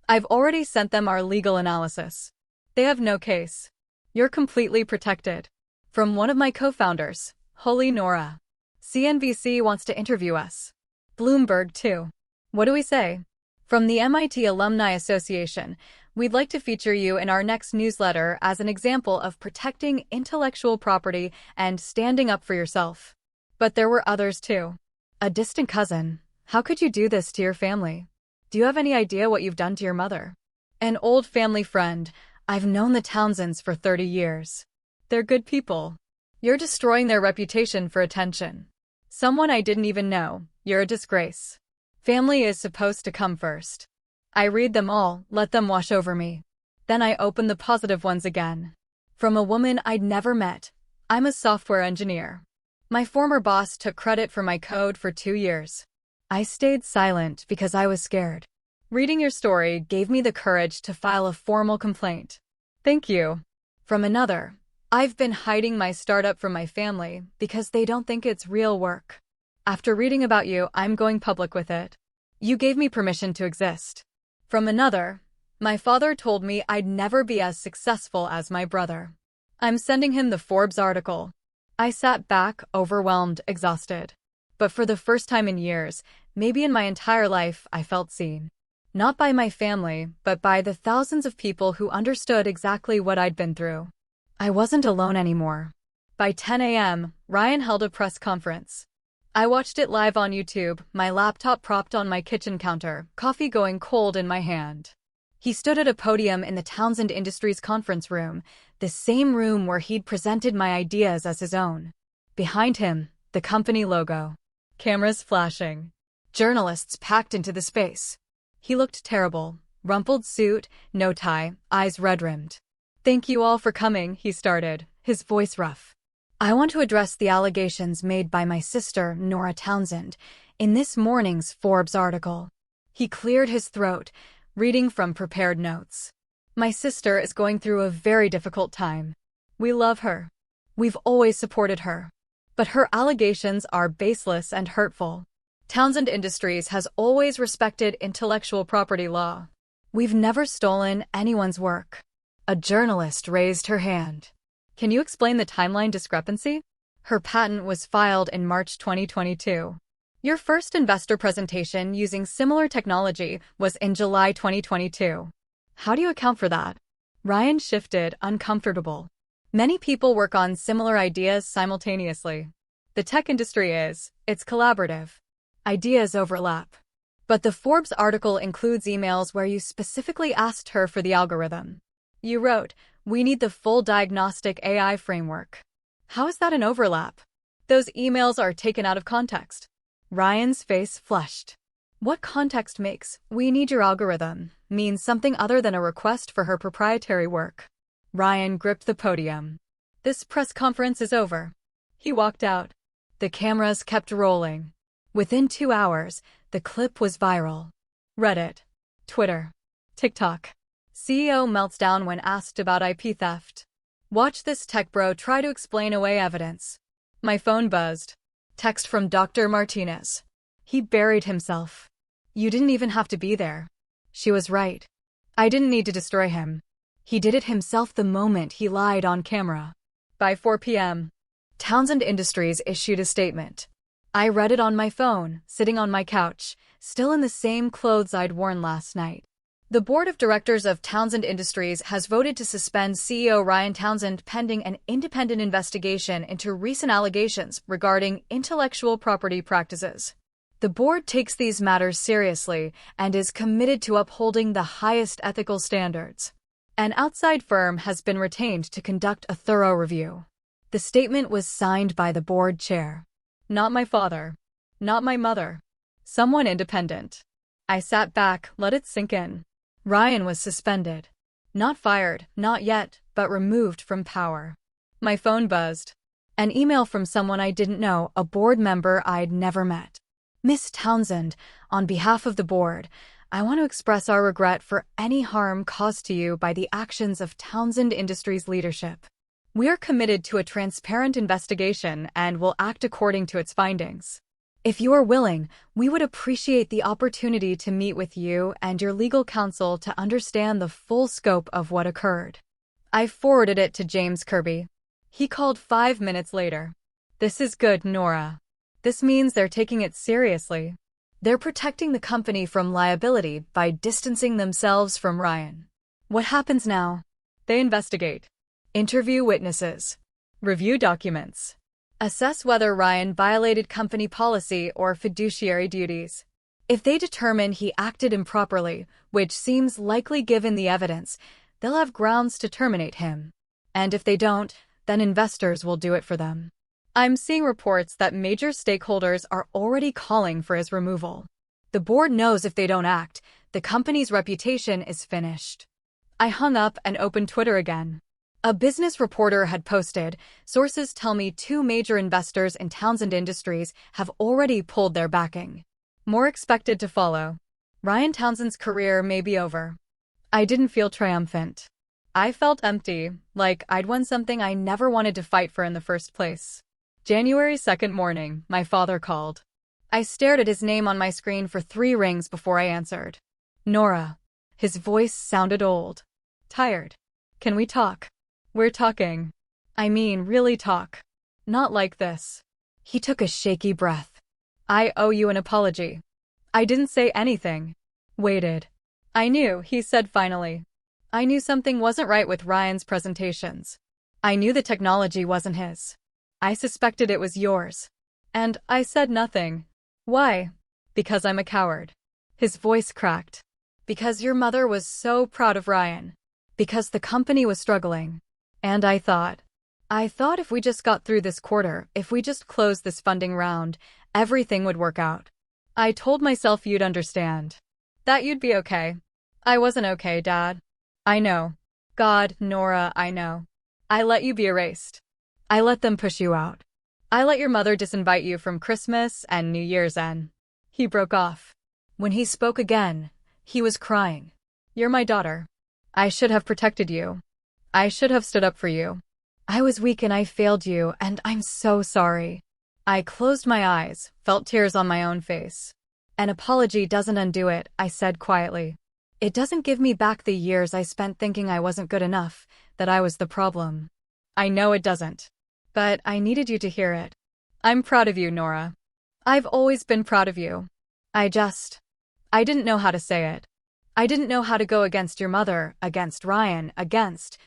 I've already sent them our legal analysis. They have no case. You're completely protected. From one of my co-founders, Holy Nora. CNBC wants to interview us. Bloomberg too. What do we say? From the MIT Alumni Association, we'd like to feature you in our next newsletter as an example of protecting intellectual property and standing up for yourself. But there were others too. A distant cousin. How could you do this to your family? Do you have any idea what you've done to your mother? An old family friend. I've known the Townsends for 30 years. They're good people. You're destroying their reputation for attention. Someone I didn't even know. You're a disgrace. Family is supposed to come first. I read them all, let them wash over me. Then I open the positive ones again. From a woman I'd never met. I'm a software engineer. My former boss took credit for my code for 2 years. I stayed silent because I was scared. Reading your story gave me the courage to file a formal complaint. Thank you. From another. I've been hiding my startup from my family because they don't think it's real work. After reading about you, I'm going public with it. You gave me permission to exist. From another, my father told me I'd never be as successful as my brother. I'm sending him the Forbes article. I sat back, overwhelmed, exhausted. But for the first time in years, maybe in my entire life, I felt seen. Not by my family, but by the thousands of people who understood exactly what I'd been through. I wasn't alone anymore. By 10 a.m., Ryan held a press conference. I watched it live on YouTube, my laptop propped on my kitchen counter, coffee going cold in my hand. He stood at a podium in the Townsend Industries conference room, the same room where he'd presented my ideas as his own. Behind him, the company logo. Cameras flashing. Journalists packed into the space. He looked terrible. Rumpled suit, no tie, eyes red-rimmed. Thank you all for coming, he started, his voice rough. I want to address the allegations made by my sister, Nora Townsend, in this morning's Forbes article. He cleared his throat, reading from prepared notes. My sister is going through a very difficult time. We love her. We've always supported her. But her allegations are baseless and hurtful. Townsend Industries has always respected intellectual property law. We've never stolen anyone's work. A journalist raised her hand. Can you explain the timeline discrepancy? Her patent was filed in March 2022. Your first investor presentation using similar technology was in July 2022. How do you account for that? Ryan shifted, uncomfortable. Many people work on similar ideas simultaneously. The tech industry it's collaborative. Ideas overlap. But the Forbes article includes emails where you specifically asked her for the algorithm. You wrote, "We need the full diagnostic AI framework." How is that an overlap? Those emails are taken out of context. Ryan's face flushed. What context makes "we need your algorithm" mean something other than a request for her proprietary work? Ryan gripped the podium. This press conference is over. He walked out. The cameras kept rolling. Within 2 hours, the clip was viral. Reddit, Twitter, TikTok. CEO melts down when asked about IP theft. Watch this tech bro try to explain away evidence. My phone buzzed. Text from Dr. Martinez. He buried himself. You didn't even have to be there. She was right. I didn't need to destroy him. He did it himself the moment he lied on camera. By 4 p.m., Townsend Industries issued a statement. I read it on my phone, sitting on my couch, still in the same clothes I'd worn last night. The board of directors of Townsend Industries has voted to suspend CEO Ryan Townsend pending an independent investigation into recent allegations regarding intellectual property practices. The board takes these matters seriously and is committed to upholding the highest ethical standards. An outside firm has been retained to conduct a thorough review. The statement was signed by the board chair. Not my father. Not my mother. Someone independent. I sat back, let it sink in. Ryan was suspended. Not fired, not yet, but removed from power. My phone buzzed. An email from someone I didn't know, a board member I'd never met. Miss Townsend, on behalf of the board, I want to express our regret for any harm caused to you by the actions of Townsend Industries leadership. We are committed to a transparent investigation and will act according to its findings. If you are willing, we would appreciate the opportunity to meet with you and your legal counsel to understand the full scope of what occurred. I forwarded it to James Kirby. He called 5 minutes later. This is good, Nora. This means they're taking it seriously. They're protecting the company from liability by distancing themselves from Ryan. What happens now? They investigate. Interview witnesses. Review documents. Assess whether Ryan violated company policy or fiduciary duties. If they determine he acted improperly, which seems likely given the evidence, they'll have grounds to terminate him. And if they don't, then investors will do it for them. I'm seeing reports that major stakeholders are already calling for his removal. The board knows if they don't act, the company's reputation is finished. I hung up and opened Twitter again. A business reporter had posted, sources tell me 2 major investors in Townsend Industries have already pulled their backing. More expected to follow. Ryan Townsend's career may be over. I didn't feel triumphant. I felt empty, like I'd won something I never wanted to fight for in the first place. January 2nd morning, my father called. I stared at his name on my screen for 3 rings before I answered. Nora. His voice sounded old. Tired. Can we talk? We're talking. I mean, really talk. Not like this. He took a shaky breath. I owe you an apology. I didn't say anything. Waited. I knew, he said finally. I knew something wasn't right with Ryan's presentations. I knew the technology wasn't his. I suspected it was yours. And I said nothing. Why? Because I'm a coward. His voice cracked. Because your mother was so proud of Ryan. Because the company was struggling. And I thought if we just got through this quarter, if we just closed this funding round, everything would work out. I told myself you'd understand. That you'd be okay. I wasn't okay, Dad. I know. God, Nora, I know. I let you be erased. I let them push you out. I let your mother disinvite you from Christmas and New Year's Eve. He broke off. When he spoke again, he was crying. You're my daughter. I should have protected you. I should have stood up for you. I was weak and I failed you, and I'm so sorry. I closed my eyes, felt tears on my own face. An apology doesn't undo it, I said quietly. It doesn't give me back the years I spent thinking I wasn't good enough, that I was the problem. I know it doesn't. But I needed you to hear it. I'm proud of you, Nora. I've always been proud of you. I didn't know how to say it. I didn't know how to go against your mother, against Ryan, against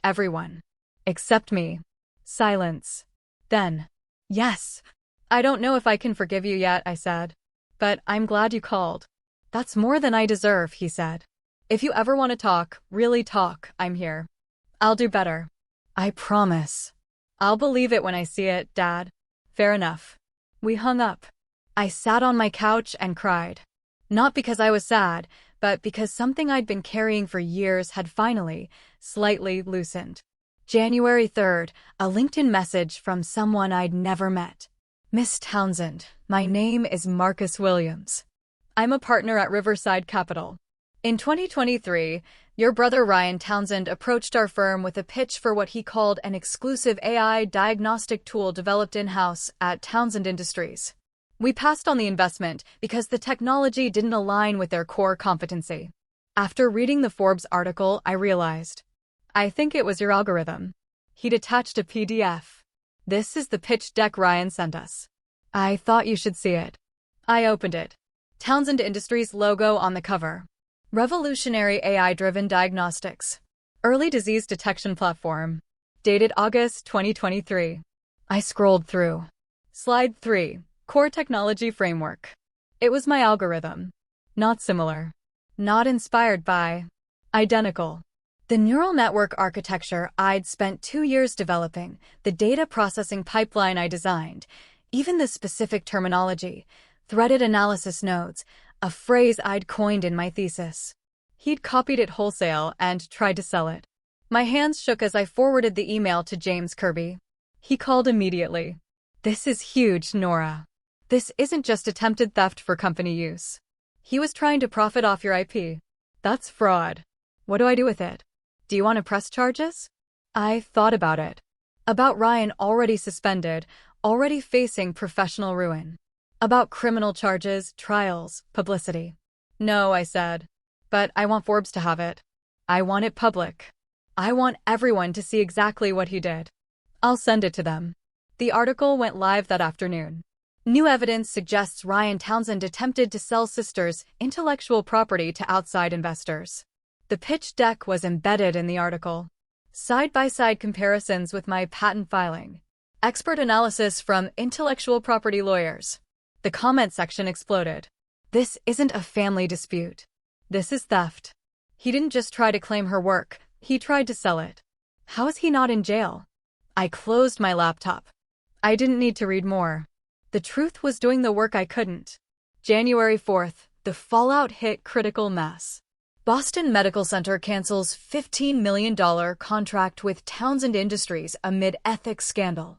everyone. Except me. Silence. Then, yes. I don't know if I can forgive you yet, I said. But I'm glad you called. That's more than I deserve, he said. If you ever want to talk, really talk, I'm here. I'll do better. I promise. I'll believe it when I see it, Dad. Fair enough. We hung up. I sat on my couch and cried. Not because I was sad, but because something I'd been carrying for years had finally, slightly loosened. January 3rd, a LinkedIn message from someone I'd never met. Miss Townsend, my name is Marcus Williams. I'm a partner at Riverside Capital. In 2023, your brother Ryan Townsend approached our firm with a pitch for what he called an exclusive AI diagnostic tool developed in-house at Townsend Industries. We passed on the investment because the technology didn't align with their core competency. After reading the Forbes article, I realized. I think it was your algorithm. He'd attached a PDF. This is the pitch deck Ryan sent us. I thought you should see it. I opened it. Townsend Industries logo on the cover. Revolutionary AI-driven diagnostics. Early disease detection platform. Dated August 2023. I scrolled through. Slide 3. Core technology framework. It was my algorithm. Not similar. Not inspired by. Identical. The neural network architecture I'd spent 2 years developing, the data processing pipeline I designed, even the specific terminology, threaded analysis nodes, a phrase I'd coined in my thesis. He'd copied it wholesale and tried to sell it. My hands shook as I forwarded the email to James Kirby. He called immediately. This is huge, Nora. This isn't just attempted theft for company use. He was trying to profit off your IP. That's fraud. What do I do with it? Do you want to press charges? I thought about it. About Ryan already suspended, already facing professional ruin. About criminal charges, trials, publicity. No, I said. But I want Forbes to have it. I want it public. I want everyone to see exactly what he did. I'll send it to them. The article went live that afternoon. New evidence suggests Ryan Townsend attempted to sell Sisters' intellectual property to outside investors. The pitch deck was embedded in the article. Side-by-side comparisons with my patent filing. Expert analysis from intellectual property lawyers. The comment section exploded. This isn't a family dispute. This is theft. He didn't just try to claim her work, he tried to sell it. How is he not in jail? I closed my laptop. I didn't need to read more. The truth was doing the work I couldn't. January 4th, the fallout hit critical mass. Boston Medical Center cancels $15 million contract with Townsend Industries amid ethics scandal.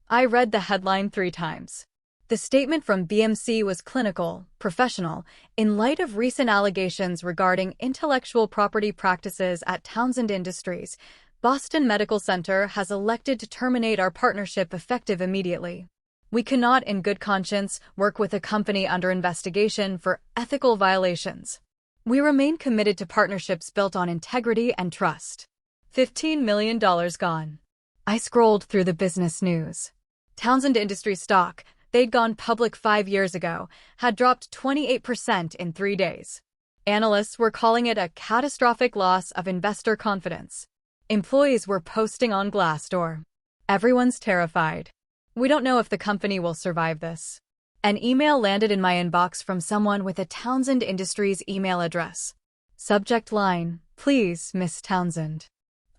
I read the headline 3 times. The statement from BMC was clinical, professional, in light of recent allegations regarding intellectual property practices at Townsend Industries. Boston Medical Center has elected to terminate our partnership effective immediately. We cannot, in good conscience, work with a company under investigation for ethical violations. We remain committed to partnerships built on integrity and trust. $15 million gone. I scrolled through the business news. Townsend Industries stock, they'd gone public 5 years ago, had dropped 28% in 3 days. Analysts were calling it a catastrophic loss of investor confidence. Employees were posting on Glassdoor. Everyone's terrified. We don't know if the company will survive this. An email landed in my inbox from someone with a Townsend Industries email address. Subject line, please, Miss Townsend.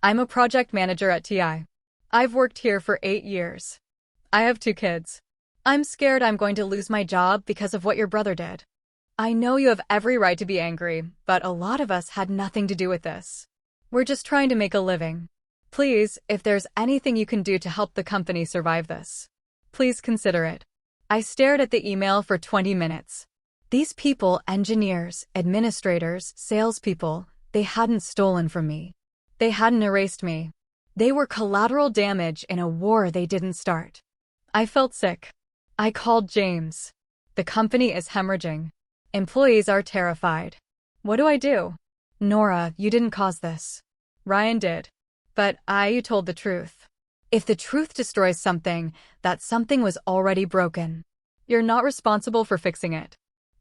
I'm a project manager at TI. I've worked here for 8 years. I have 2 kids. I'm scared I'm going to lose my job because of what your brother did. I know you have every right to be angry, but a lot of us had nothing to do with this. We're just trying to make a living. Please, if there's anything you can do to help the company survive this, please consider it. I stared at the email for 20 minutes. These people, engineers, administrators, salespeople, they hadn't stolen from me. They hadn't erased me. They were collateral damage in a war they didn't start. I felt sick. I called James. The company is hemorrhaging. Employees are terrified. What do I do? Nora, you didn't cause this. Ryan did. But you told the truth. If the truth destroys something, that something was already broken. You're not responsible for fixing it.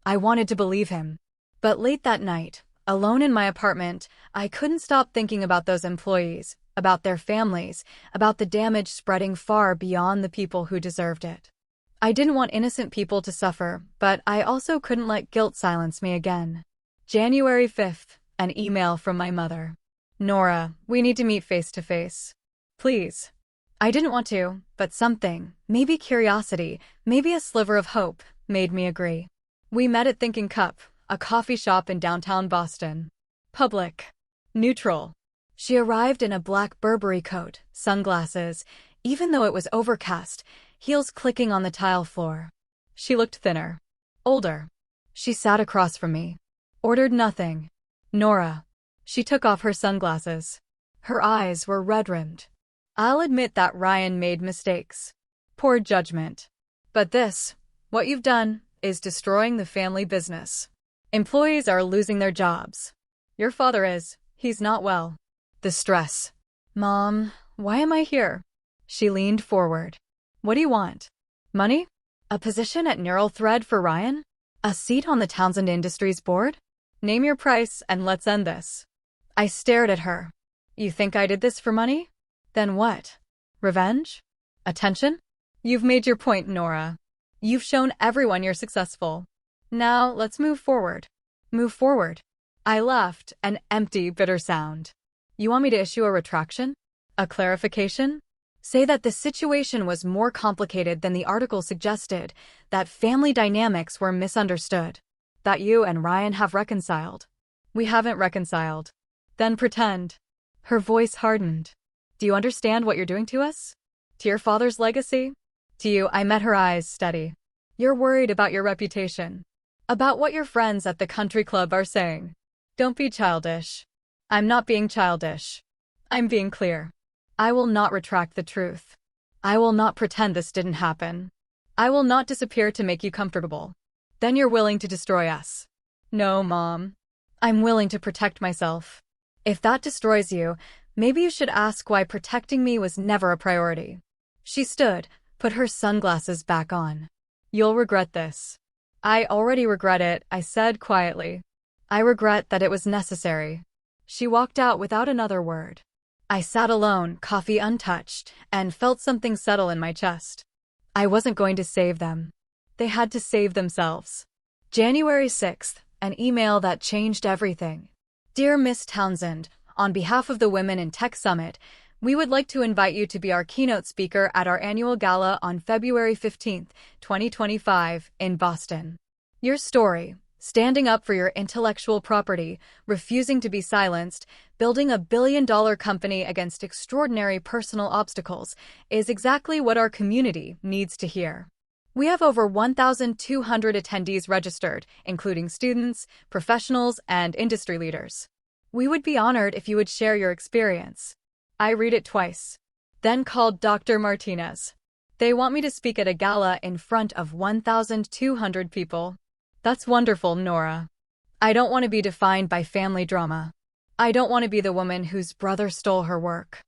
I wanted to believe him. But late that night, alone in my apartment, I couldn't stop thinking about those employees, about their families, about the damage spreading far beyond the people who deserved it. I didn't want innocent people to suffer, but I also couldn't let guilt silence me again. January 5th, an email from my mother. Nora, we need to meet face to face. Please. I didn't want to, but something, maybe curiosity, maybe a sliver of hope, made me agree. We met at Thinking Cup, a coffee shop in downtown Boston. Public. Neutral. She arrived in a black Burberry coat, sunglasses, even though it was overcast, heels clicking on the tile floor. She looked thinner. Older. She sat across from me. Ordered nothing. Nora. She took off her sunglasses. Her eyes were red-rimmed. I'll admit that Ryan made mistakes. Poor judgment. But this, what you've done, is destroying the family business. Employees are losing their jobs. Your father is. He's not well. The stress. Mom, why am I here? She leaned forward. What do you want? Money? A position at Neural Thread for Ryan? A seat on the Townsend Industries board? Name your price and let's end this. I stared at her. You think I did this for money? Then what? Revenge? Attention? You've made your point, Nora. You've shown everyone you're successful. Now, let's move forward. Move forward. I laughed, an empty, bitter sound. You want me to issue a retraction? A clarification? Say that the situation was more complicated than the article suggested, that family dynamics were misunderstood, that you and Ryan have reconciled. We haven't reconciled. Then pretend. Her voice hardened. Do you understand what you're doing to us? To your father's legacy? To you, I met her eyes steady. You're worried about your reputation. About what your friends at the country club are saying. Don't be childish. I'm not being childish. I'm being clear. I will not retract the truth. I will not pretend this didn't happen. I will not disappear to make you comfortable. Then you're willing to destroy us. No, Mom. I'm willing to protect myself. If that destroys you, maybe you should ask why protecting me was never a priority. She stood, put her sunglasses back on. You'll regret this. I already regret it, I said quietly. I regret that it was necessary. She walked out without another word. I sat alone, coffee untouched, and felt something settle in my chest. I wasn't going to save them. They had to save themselves. January 6th, an email that changed everything. Dear Miss Townsend, on behalf of the Women in Tech Summit, we would like to invite you to be our keynote speaker at our annual gala on February 15th, 2025, in Boston. Your story, standing up for your intellectual property, refusing to be silenced, building a billion-dollar company against extraordinary personal obstacles, is exactly what our community needs to hear. We have over 1,200 attendees registered, including students, professionals, and industry leaders. We would be honored if you would share your experience. I read it twice. Then called Dr. Martinez. They want me to speak at a gala in front of 1,200 people. That's wonderful, Nora. I don't want to be defined by family drama. I don't want to be the woman whose brother stole her work.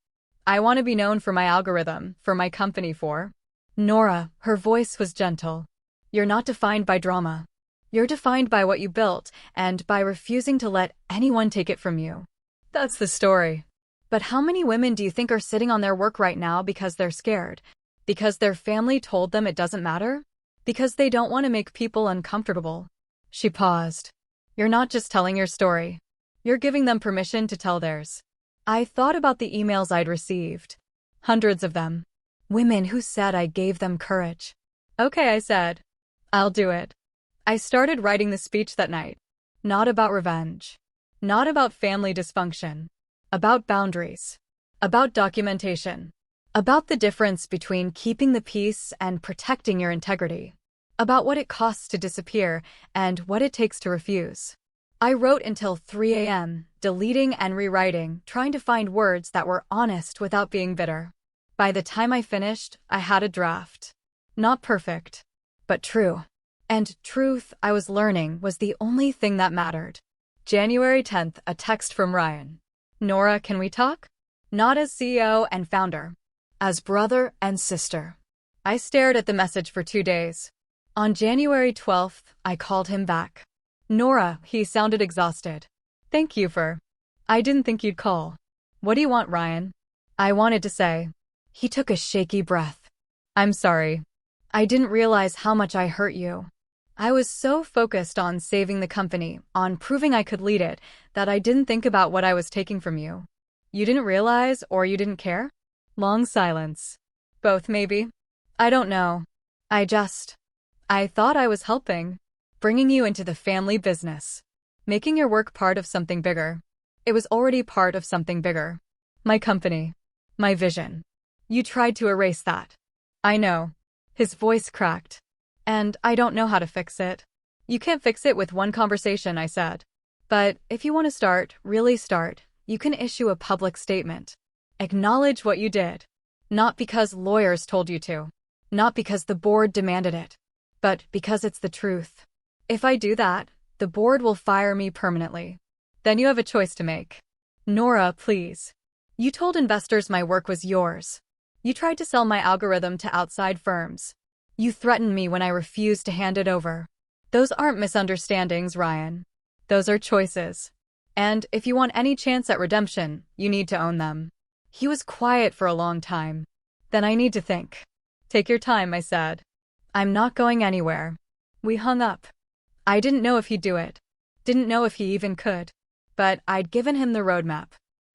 I want to be known for my algorithm, for my company, for. Nora, her voice was gentle. You're not defined by drama. You're defined by what you built, and by refusing to let anyone take it from you. That's the story. But how many women do you think are sitting on their work right now because they're scared? Because their family told them it doesn't matter? Because they don't want to make people uncomfortable? She paused. You're not just telling your story. You're giving them permission to tell theirs. I thought about the emails I'd received. Hundreds of them. Women who said I gave them courage. Okay, I said. I'll do it. I started writing the speech that night. Not about revenge. Not about family dysfunction. About boundaries. About documentation. About the difference between keeping the peace and protecting your integrity. About what it costs to disappear and what it takes to refuse. I wrote until 3 a.m., deleting and rewriting, trying to find words that were honest without being bitter. By the time I finished, I had a draft. Not perfect, but true. And truth, I was learning, was the only thing that mattered. January 10th, a text from Ryan. Nora, can we talk? Not as CEO and founder. As brother and sister. I stared at the message for 2 days. On January 12th, I called him back. Nora, he sounded exhausted. Thank you for. I didn't think you'd call. What do you want, Ryan? I wanted to say. He took a shaky breath. I'm sorry. I didn't realize how much I hurt you. I was so focused on saving the company, on proving I could lead it, that I didn't think about what I was taking from you. You didn't realize, or you didn't care? Long silence. Both, maybe. I don't know. I thought I was helping. Bringing you into the family business. Making your work part of something bigger. It was already part of something bigger. My company. My vision. You tried to erase that. I know. His voice cracked. And I don't know how to fix it. You can't fix it with one conversation, I said. But if you want to start, really start, you can issue a public statement. Acknowledge what you did. Not because lawyers told you to. Not because the board demanded it. But because it's the truth. If I do that, the board will fire me permanently. Then you have a choice to make. Nora, please. You told investors my work was yours. You tried to sell my algorithm to outside firms. You threatened me when I refused to hand it over. Those aren't misunderstandings, Ryan. Those are choices. And if you want any chance at redemption, you need to own them. He was quiet for a long time. Then I need to think. Take your time, I said. I'm not going anywhere. We hung up. I didn't know if he'd do it. Didn't know if he even could. But I'd given him the roadmap.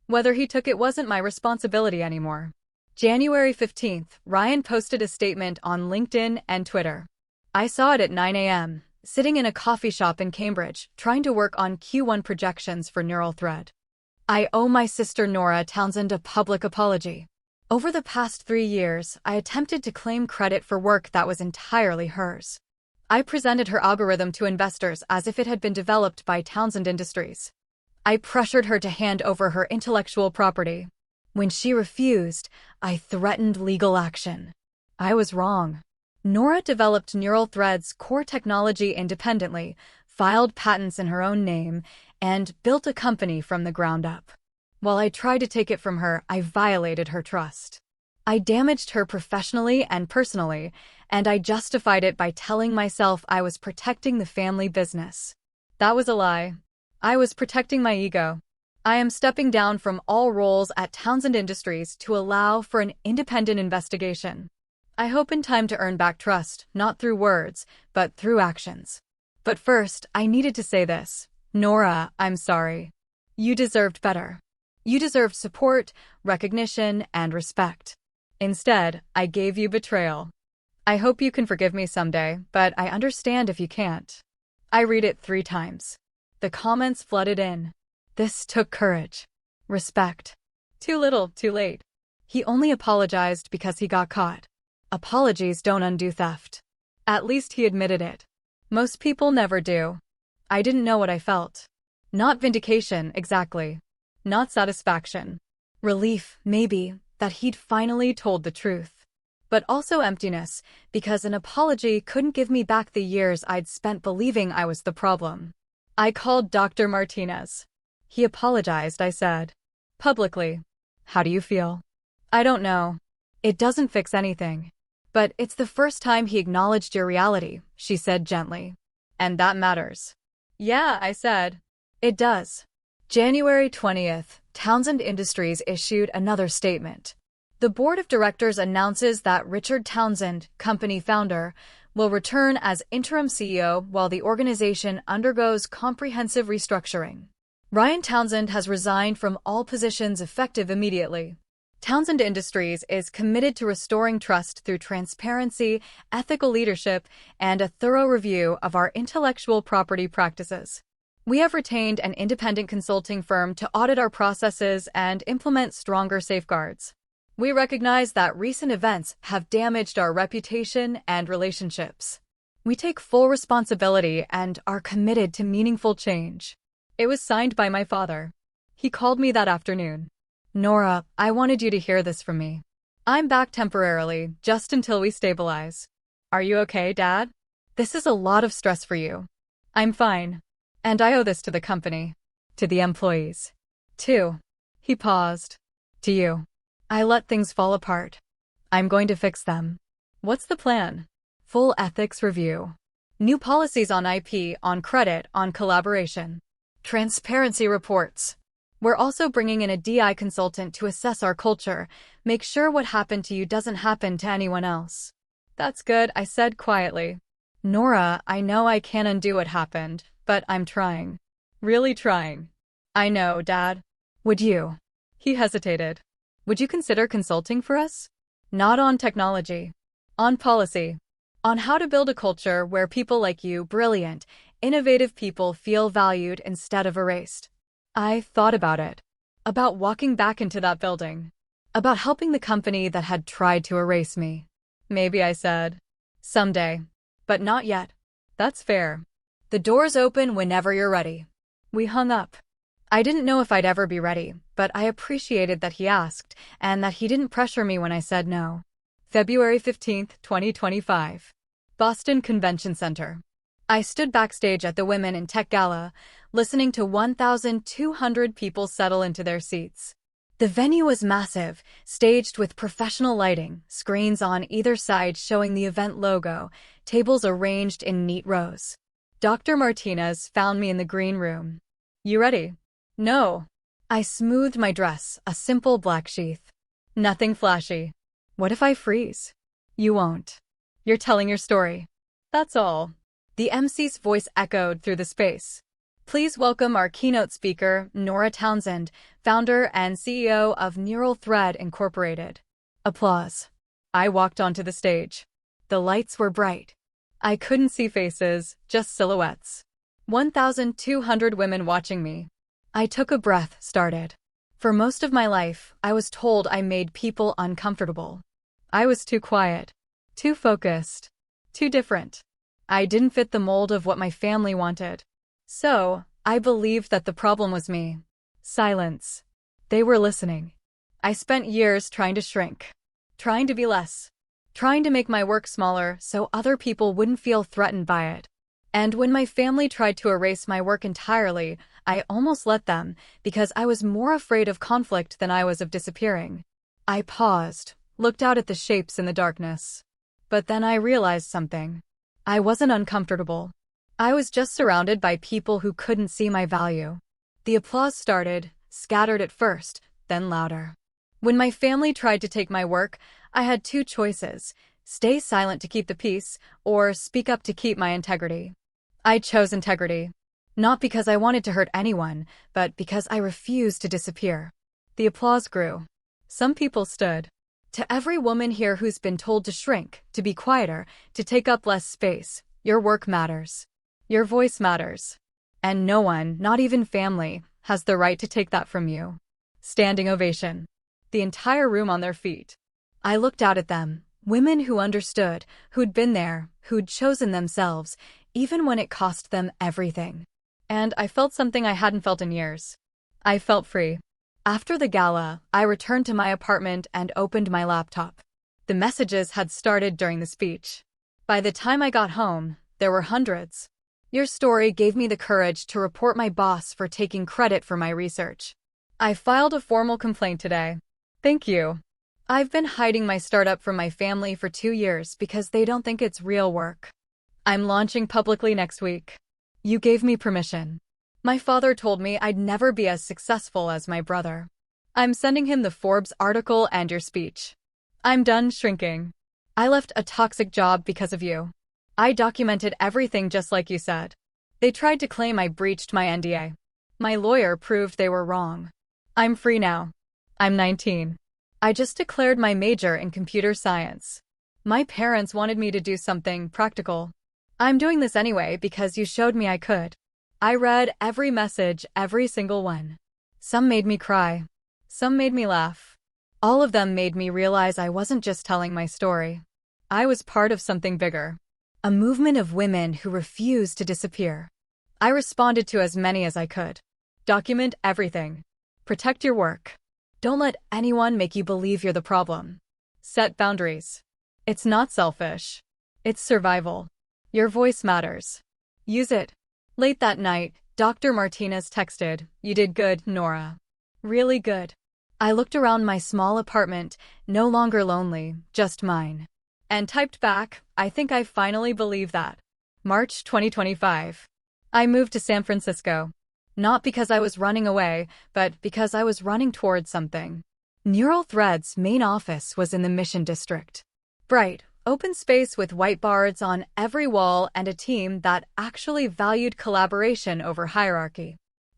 Whether he took it wasn't my responsibility anymore. January 15th, Ryan posted a statement on LinkedIn and Twitter. I saw it at 9 a.m., sitting in a coffee shop in Cambridge, trying to work on Q1 projections for Neural Thread. I owe my sister Nora Townsend a public apology. Over the past 3 years, I attempted to claim credit for work that was entirely hers. I presented her algorithm to investors as if it had been developed by Townsend Industries. I pressured her to hand over her intellectual property. When she refused, I threatened legal action. I was wrong. Nora developed Neural Thread's core technology independently, filed patents in her own name, and built a company from the ground up. While I tried to take it from her, I violated her trust. I damaged her professionally and personally, and I justified it by telling myself I was protecting the family business. That was a lie. I was protecting my ego. I am stepping down from all roles at Townsend Industries to allow for an independent investigation. I hope in time to earn back trust, not through words, but through actions. But first, I needed to say this. Nora, I'm sorry. You deserved better. You deserved support, recognition, and respect. Instead, I gave you betrayal. I hope you can forgive me someday, but I understand if you can't. I read it 3 times. The comments flooded in. This took courage. Respect. Too little, too late. He only apologized because he got caught. Apologies don't undo theft. At least he admitted it. Most people never do. I didn't know what I felt. Not vindication, exactly. Not satisfaction. Relief, maybe, that he'd finally told the truth. But also emptiness, because an apology couldn't give me back the years I'd spent believing I was the problem. I called Dr. Martinez. He apologized, I said. Publicly. How do you feel? I don't know. It doesn't fix anything. But it's the first time he acknowledged your reality, she said gently. And that matters. Yeah, I said. It does. January 20th, Townsend Industries issued another statement. The board of directors announces that Richard Townsend, company founder, will return as interim CEO while the organization undergoes comprehensive restructuring. Ryan Townsend has resigned from all positions effective immediately. Townsend Industries is committed to restoring trust through transparency, ethical leadership, and a thorough review of our intellectual property practices. We have retained an independent consulting firm to audit our processes and implement stronger safeguards. We recognize that recent events have damaged our reputation and relationships. We take full responsibility and are committed to meaningful change. It was signed by my father. He called me that afternoon. Nora, I wanted you to hear this from me. I'm back temporarily, just until we stabilize. Are you okay, Dad? This is a lot of stress for you. I'm fine. And I owe this to the company. To the employees. Too. He paused. To you. I let things fall apart. I'm going to fix them. What's the plan? Full ethics review. New policies on IP, on credit, on collaboration. Transparency reports. We're also bringing in a DI consultant to assess our culture, make sure what happened to you doesn't happen to anyone else. That's good, I said quietly. Nora, I know I can't undo what happened, but I'm trying. Really trying. I know, Dad. Would you? He hesitated. Would you consider consulting for us? Not on technology. On policy. On how to build a culture where people like you, brilliant, innovative people, feel valued instead of erased. I thought about it. About walking back into that building. About helping the company that had tried to erase me. Maybe, I said. Someday. But not yet. That's fair. The door's open whenever you're ready. We hung up. I didn't know if I'd ever be ready, but I appreciated that he asked, and that he didn't pressure me when I said no. February 15th, 2025. Boston Convention Center. I stood backstage at the Women in Tech Gala, listening to 1,200 people settle into their seats. The venue was massive, staged with professional lighting, screens on either side showing the event logo, tables arranged in neat rows. Dr. Martinez found me in the green room. You ready? No. I smoothed my dress, a simple black sheath. Nothing flashy. What if I freeze? You won't. You're telling your story. That's all. The MC's voice echoed through the space. Please welcome our keynote speaker, Nora Townsend, founder and CEO of Neural Thread Incorporated. Applause. I walked onto the stage. The lights were bright. I couldn't see faces, just silhouettes. 1,200 women watching me. I took a breath, started. For most of my life, I was told I made people uncomfortable. I was too quiet, too focused, too different. I didn't fit the mold of what my family wanted. So, I believed that the problem was me. Silence. They were listening. I spent years trying to shrink, trying to be less, trying to make my work smaller so other people wouldn't feel threatened by it. And when my family tried to erase my work entirely, I almost let them, because I was more afraid of conflict than I was of disappearing. I paused, looked out at the shapes in the darkness. But then I realized something. I wasn't uncomfortable. I was just surrounded by people who couldn't see my value. The applause started, scattered at first, then louder. When my family tried to take my work, I had two choices: stay silent to keep the peace, or speak up to keep my integrity. I chose integrity. Not because I wanted to hurt anyone, but because I refused to disappear. The applause grew. Some people stood. To every woman here who's been told to shrink, to be quieter, to take up less space, your work matters. Your voice matters. And no one, not even family, has the right to take that from you. Standing ovation. The entire room on their feet. I looked out at them, women who understood, who'd been there, who'd chosen themselves, even when it cost them everything. And I felt something I hadn't felt in years. I felt free. After the gala, I returned to my apartment and opened my laptop. The messages had started during the speech. By the time I got home, there were hundreds. Your story gave me the courage to report my boss for taking credit for my research. I filed a formal complaint today. Thank you. I've been hiding my startup from my family for 2 years because they don't think it's real work. I'm launching publicly next week. You gave me permission. My father told me I'd never be as successful as my brother. I'm sending him the Forbes article and your speech. I'm done shrinking. I left a toxic job because of you. I documented everything just like you said. They tried to claim I breached my NDA. My lawyer proved they were wrong. I'm free now. I'm 19. I just declared my major in computer science. My parents wanted me to do something practical. I'm doing this anyway because you showed me I could. I read every message, every single one. Some made me cry. Some made me laugh. All of them made me realize I wasn't just telling my story. I was part of something bigger. A movement of women who refused to disappear. I responded to as many as I could. Document everything. Protect your work. Don't let anyone make you believe you're the problem. Set boundaries. It's not selfish. It's survival. Your voice matters. Use it. Late that night, Dr. Martinez texted, "You did good, Nora. Really good." I looked around my small apartment, no longer lonely, just mine. And typed back, "I think I finally believe that." March 2025. I moved to San Francisco. Not because I was running away, but because I was running towards something. Neural Thread's main office was in the Mission District. Bright, Open space with whiteboards on every wall and a team that actually valued collaboration over hierarchy.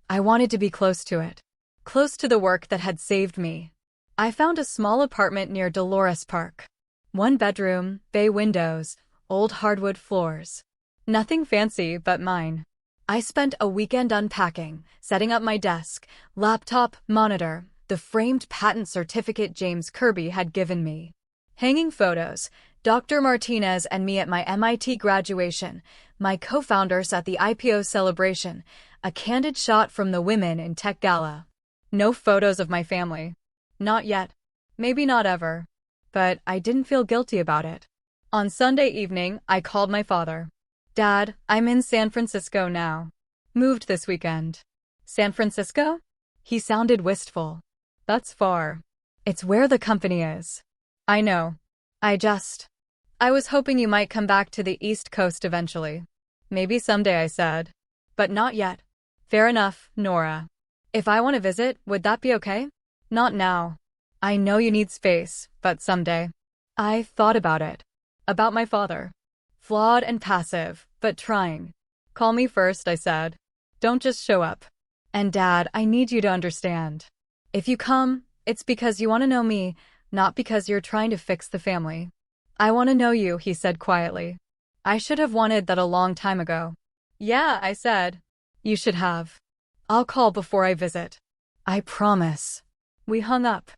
I wanted to be close to it. Close to the work that had saved me. I found a small apartment near Dolores Park. One bedroom, bay windows, old hardwood floors. Nothing fancy but mine. I spent a weekend unpacking, setting up my desk, laptop, monitor, the framed patent certificate James Kirby had given me. Hanging photos, Dr. Martinez and me at my MIT graduation, my co-founders at the IPO celebration, a candid shot from the Women in Tech Gala. No photos of my family. Not yet. Maybe not ever. But I didn't feel guilty about it. On Sunday evening, I called my father. Dad, I'm in San Francisco now. Moved this weekend. San Francisco? He sounded wistful. That's far. It's where the company is. I know. I was hoping you might come back to the East Coast eventually. Maybe someday, I said. But not yet. Fair enough, Nora. If I want to visit, would that be okay? Not now. I know you need space, but someday. I thought about it. About my father. Flawed and passive, but trying. Call me first, I said. Don't just show up. And Dad, I need you to understand. If you come, it's because you want to know me, not because you're trying to fix the family. I want to know you, he said quietly. I should have wanted that a long time ago. Yeah, I said. You should have. I'll call before I visit. I promise. We hung up.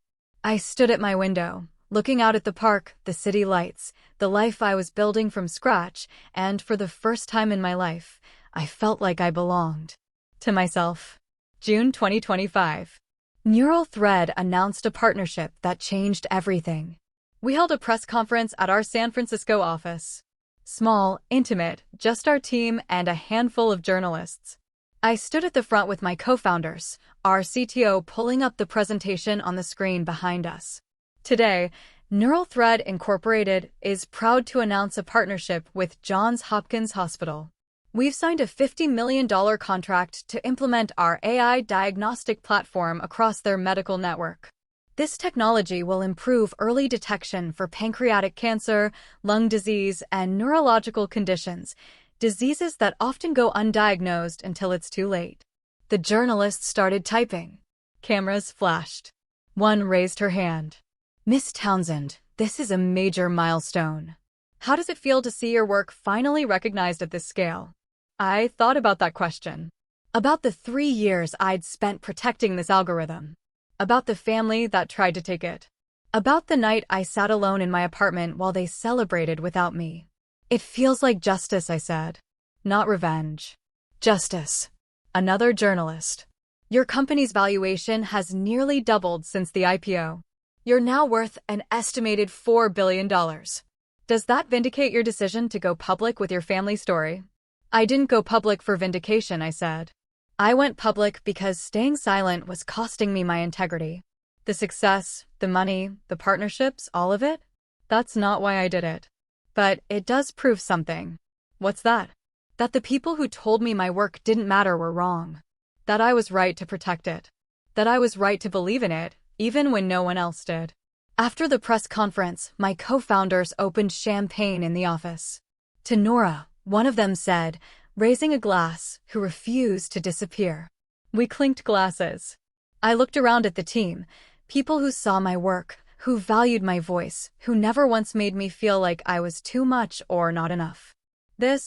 I stood at my window, looking out at the park, the city lights, the life I was building from scratch, and for the first time in my life, I felt like I belonged. To myself. June 2025. Neural Thread announced a partnership that changed everything. We held a press conference at our San Francisco office. Small, intimate, just our team and a handful of journalists. I stood at the front with my co-founders, our CTO pulling up the presentation on the screen behind us. Today, Neural Thread Incorporated is proud to announce a partnership with Johns Hopkins Hospital. We've signed a $50 million contract to implement our AI diagnostic platform across their medical network. This technology will improve early detection for pancreatic cancer, lung disease, and neurological conditions, diseases that often go undiagnosed until it's too late. The journalists started typing. Cameras flashed. One raised her hand. Miss Townsend, this is a major milestone. How does it feel to see your work finally recognized at this scale? I thought about that question. About the 3 years I'd spent protecting this algorithm. About the family that tried to take it. About the night I sat alone in my apartment while they celebrated without me. It feels like justice, I said. Not revenge. Justice. Another journalist. Your company's valuation has nearly doubled since the IPO. You're now worth an estimated $4 billion. Does that vindicate your decision to go public with your family story? I didn't go public for vindication, I said. I went public because staying silent was costing me my integrity. The success, the money, the partnerships, all of it? That's not why I did it. But it does prove something. What's that? That the people who told me my work didn't matter were wrong. That I was right to protect it. That I was right to believe in it, even when no one else did. After the press conference, my co-founders opened champagne in the office. To Nora, one of them said, raising a glass, who refused to disappear. We clinked glasses. I looked around at the team, people who saw my work, who valued my voice, who never once made me feel like I was too much or not enough.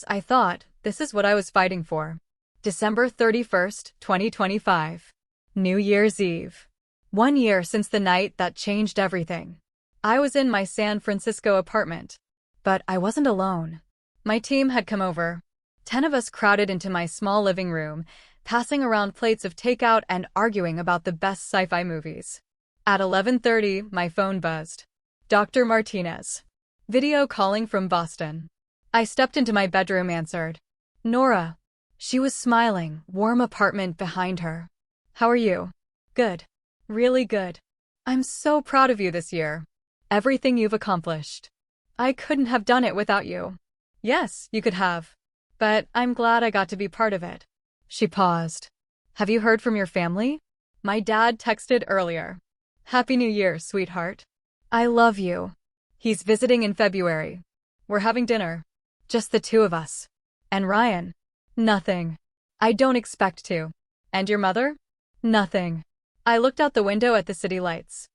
I thought, this is what I was fighting for. December 31st, 2025. New Year's Eve. 1 year since the night that changed everything. I was in my San Francisco apartment. But I wasn't alone. My team had come over. 10 of us crowded into my small living room, passing around plates of takeout and arguing about the best sci-fi movies. At 11:30, my phone buzzed. Dr. Martinez. Video calling from Boston. I stepped into my bedroom, answered. Nora. She was smiling, warm apartment behind her. How are you? Good. Really good. I'm so proud of you this year. Everything you've accomplished. I couldn't have done it without you. Yes, you could have. But I'm glad I got to be part of it. She paused. Have you heard from your family? My dad texted earlier. Happy New Year, sweetheart. I love you. He's visiting in February. We're having dinner. Just the two of us. And Ryan? Nothing. I don't expect to. And your mother? Nothing. I looked out the window at the city lights.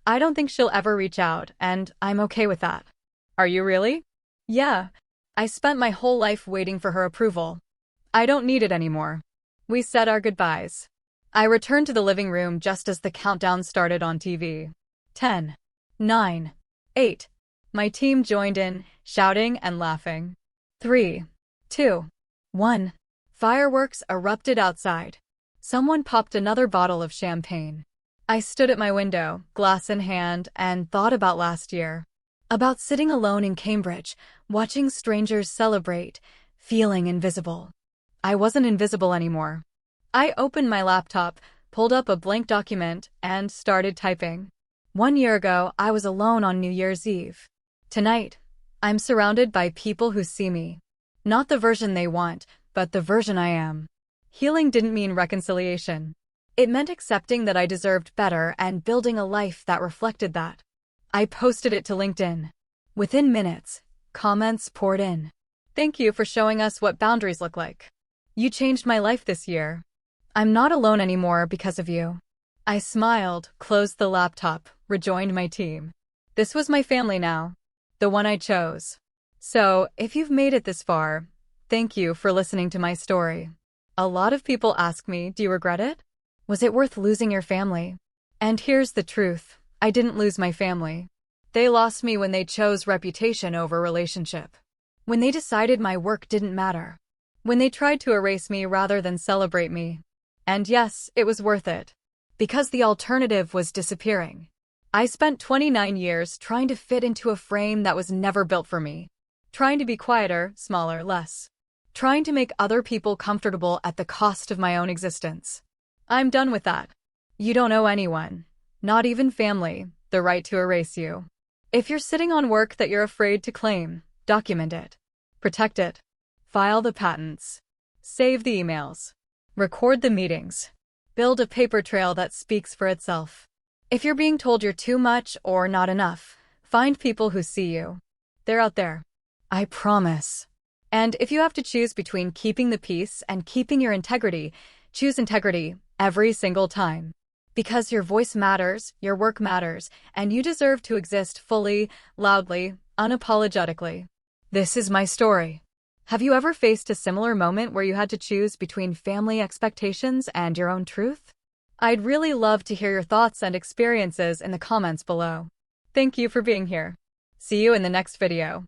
I don't think she'll ever reach out, and I'm okay with that. Are you really? Yeah. I spent my whole life waiting for her approval. I don't need it anymore. We said our goodbyes. I returned to the living room just as the countdown started on TV. 10, 9, 8. My team joined in, shouting and laughing. 3, 2, 1. Fireworks erupted outside. Someone popped another bottle of champagne. I stood at my window, glass in hand, and thought about last year. About sitting alone in Cambridge, watching strangers celebrate, feeling invisible. I wasn't invisible anymore. I opened my laptop, pulled up a blank document, and started typing. 1 year ago, I was alone on New Year's Eve. Tonight, I'm surrounded by people who see me. Not the version they want, but the version I am. Healing didn't mean reconciliation. It meant accepting that I deserved better and building a life that reflected that. I posted it to LinkedIn. Within minutes, comments poured in. Thank you for showing us what boundaries look like. You changed my life this year. I'm not alone anymore because of you. I smiled, closed the laptop, rejoined my team. This was my family now. The one I chose. So, if you've made it this far, thank you for listening to my story. A lot of people ask me, do you regret it? Was it worth losing your family? And here's the truth. I didn't lose my family. They lost me when they chose reputation over relationship. When they decided my work didn't matter. When they tried to erase me rather than celebrate me. And yes, it was worth it. Because the alternative was disappearing. I spent 29 years trying to fit into a frame that was never built for me. Trying to be quieter, smaller, less. Trying to make other people comfortable at the cost of my own existence. I'm done with that. You don't owe anyone, not even family, the right to erase you. If you're sitting on work that you're afraid to claim, document it. Protect it. File the patents. Save the emails. Record the meetings. Build a paper trail that speaks for itself. If you're being told you're too much or not enough, find people who see you. They're out there. I promise. And if you have to choose between keeping the peace and keeping your integrity, choose integrity every single time. Because your voice matters, your work matters, and you deserve to exist fully, loudly, unapologetically. This is my story. Have you ever faced a similar moment where you had to choose between family expectations and your own truth? I'd really love to hear your thoughts and experiences in the comments below. Thank you for being here. See you in the next video.